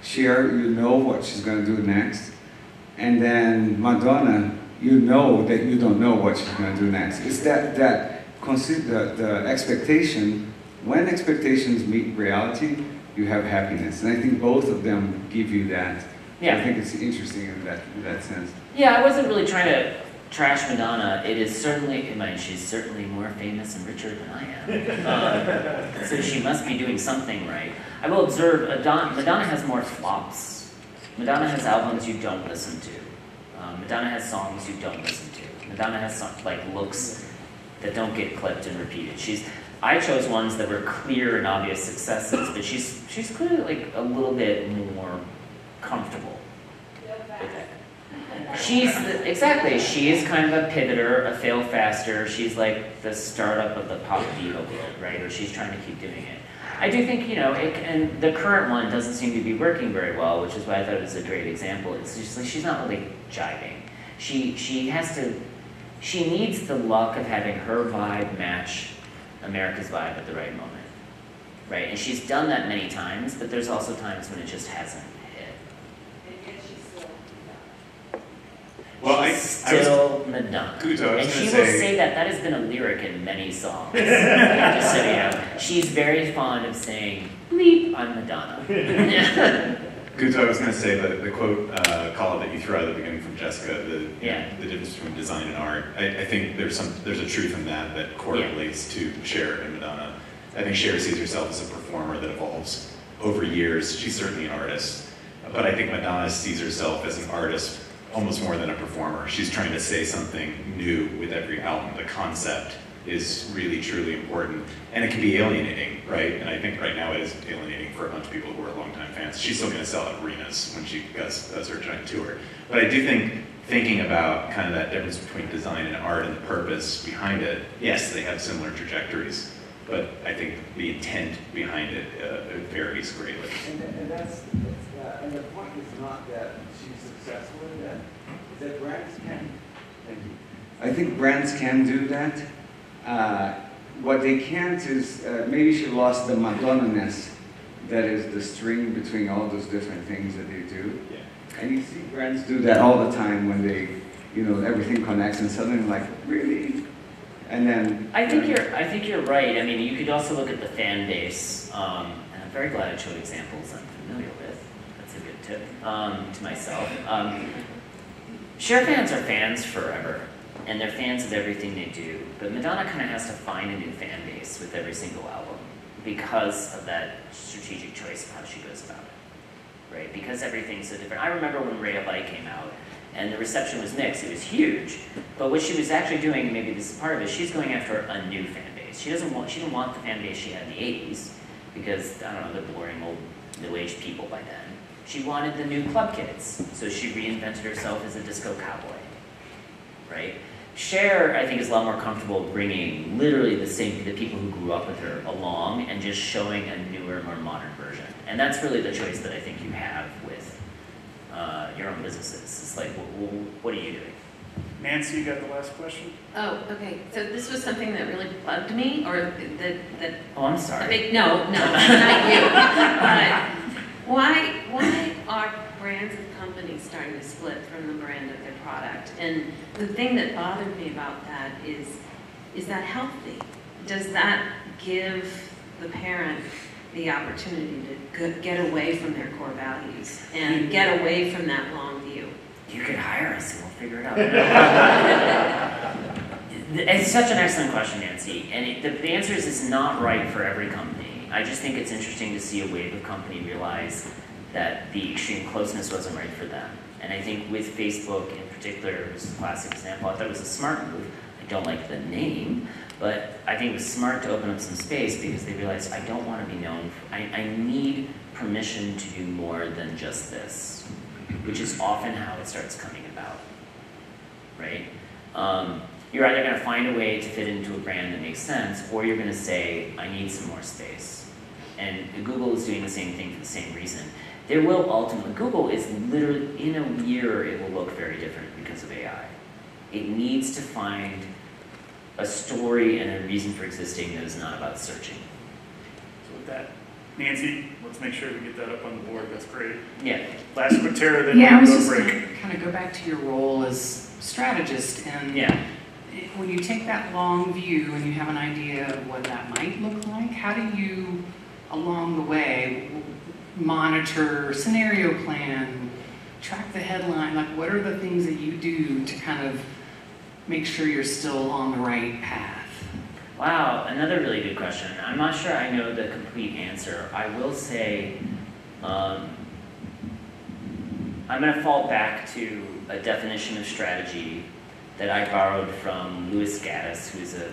Cher, you know what she's going to do next, and then Madonna, you know that you don't know what she's going to do next. It's the expectation. When expectations meet reality, you have happiness, and I think both of them give you that. Yeah. I think it's interesting in that sense. Yeah, I wasn't really trying to trash Madonna. It is certainly, she's certainly more famous and richer than I am. So she must be doing something right. I will observe, Madonna has more flops. Madonna has albums you don't listen to. Madonna has songs you don't listen to. Madonna has looks that don't get clipped and repeated. I chose ones that were clear and obvious successes, but she's clearly a little bit more comfortable with it. Exactly, she is kind of a pivoter, a fail faster. She's like the startup of the pop diva world, right? Or she's trying to keep doing it. I do think, and the current one doesn't seem to be working very well, which is why I thought it was a great example. It's just like she's not really jiving. She needs the luck of having her vibe match America's vibe at the right moment, right? And she's done that many times, but there's also times when it just hasn't hit. And yet she's still Well, She's still Madonna. And she will say that has been a lyric in many songs. Just so you know. She's very fond of saying, bleep, I'm Madonna. Guto, I was going to say the quote, Kalev, that you threw out at the beginning from Jessica, the difference between design and art. I think there's a truth in that correlates to Cher and Madonna. I think Cher sees herself as a performer that evolves over years. She's certainly an artist. But I think Madonna sees herself as an artist almost more than a performer. She's trying to say something new with every album. The concept is really, truly important. And it can be alienating, right? And I think right now it is alienating for a bunch of people who are longtime fans. She's still going to sell at arenas when she does her giant tour. But I do think, thinking about kind of that difference between design and art and the purpose behind it, yes, they have similar trajectories. But I think the intent behind it varies greatly. And the point is not that she's successful in that, is that brands can. Thank you. I think brands can do that. What they can't is, maybe she lost the Madonna-ness that is the string between all those different things that they do. Yeah. And you see brands do that all the time when they everything connects, and suddenly like, really? And then I think you're right. I mean, you could also look at the fan base, and I'm very glad I showed examples I'm familiar with. That's a good tip to myself. Cher fans are fans forever, and they're fans of everything they do. But Madonna kind of has to find a new fan base with every single album because of that strategic choice of how she goes about it, right? Because everything's so different. I remember when Ray of Light came out, and the reception was mixed. It was huge, but what she was actually doing, maybe this is part of it, she's going after a new fan base. She didn't want the fan base she had in the 80s, because, I don't know, they're boring old middle-aged people by then. She wanted the new club kids, so she reinvented herself as a disco cowboy, right? Cher, I think, is a lot more comfortable bringing literally the people who grew up with her along and just showing a newer, more modern version. And that's really the choice that I think you have with your own businesses. It's like, what are you doing? Nancy, you got the last question? Oh, okay. So this was something that really bugged me, or that. Oh, I'm sorry. No, not you. Why are brands and companies starting to split from the brand of their product? And the thing that bothered me about that is that healthy? Does that give the parent the opportunity to get away from their core values and get away from that long view? You could hire us and we'll figure it out. It's such an excellent question, Nancy. And the answer is it's not right for every company. I just think it's interesting to see a wave of company realize that the extreme closeness wasn't right for them. And I think with Facebook in particular, which is a classic example, I thought it was a smart move. I don't like the name, but I think it was smart to open up some space because they realized I don't want to be known I need permission to do more than just this, which is often how it starts coming about, right? You're either going to find a way to fit into a brand that makes sense, or you're going to say, I need some more space. And Google is doing the same thing for the same reason. There will ultimately, Google is literally, in a year, it will look very different because of AI. It needs to find a story and a reason for existing that is not about searching. So with that, Nancy, let's make sure we get that up on the board. That's great. Yeah. Last with Tara, then I was we'll just go going break. to kind of go back to your role as strategist, and Yeah. when you take that long view and you have an idea of what that might look like, how do you, along the way, monitor, scenario plan, track the headline? Like, what are the things that you do to kind of make sure you're still on the right path? Wow, another really good question. I'm not sure I know the complete answer. I will say, I'm going to fall back to a definition of strategy that I borrowed from Louis Gaddis, who's a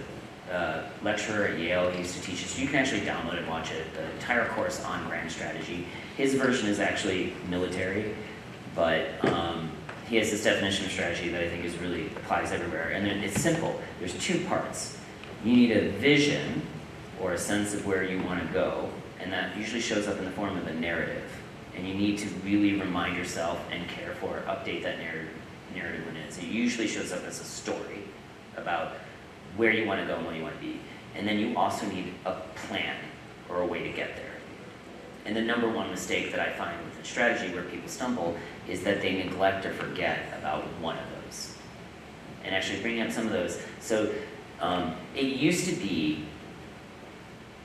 lecturer at Yale. He used to teach us. You can actually download and watch it, the entire course on brand strategy. His version is actually military, but he has this definition of strategy that I think is really applies everywhere. And it's simple. There's two parts. You need a vision, or a sense of where you want to go, and that usually shows up in the form of a narrative. And you need to really remind yourself and care for, update that narrative when it is. It usually shows up as a story about where you want to go and where you want to be. And then you also need a plan or a way to get there. And the number one mistake that I find with the strategy where people stumble is that they neglect or forget about one of those. And actually bringing up some of those. So it used to be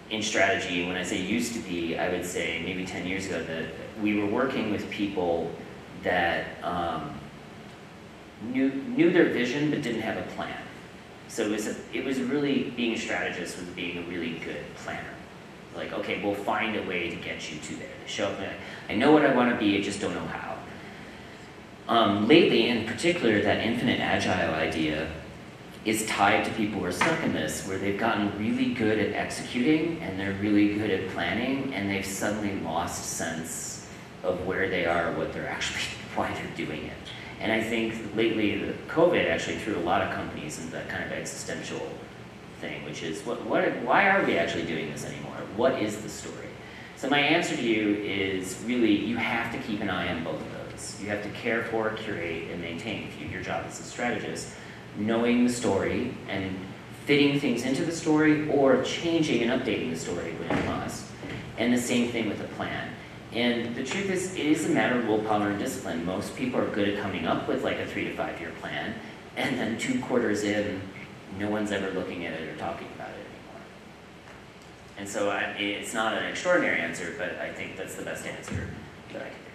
in strategy, when I say used to be, I would say maybe 10 years ago, that we were working with people that knew their vision but didn't have a plan. So it was really, being a strategist was being a really good planner. Like, okay, we'll find a way to get you to there. To show up, I know what I want to be, I just don't know how. Lately, in particular, that infinite agile idea is tied to people who are stuck in this, where they've gotten really good at executing and they're really good at planning, and they've suddenly lost sense of where they are, what they're actually, why they're doing it. And I think lately, the COVID actually threw a lot of companies into that kind of existential thing, which is, why are we actually doing this anymore? What is the story? So my answer to you is really, you have to keep an eye on both of those. You have to care for, curate, and maintain, if your job as a strategist, knowing the story and fitting things into the story, or changing and updating the story when it must. And the same thing with a plan. And the truth is, it is a matter of willpower and discipline. Most people are good at coming up with like a 3 to 5 year plan, and then 2 quarters in, no one's ever looking at it or talking about it anymore. And so it's not an extraordinary answer, but I think that's the best answer that I can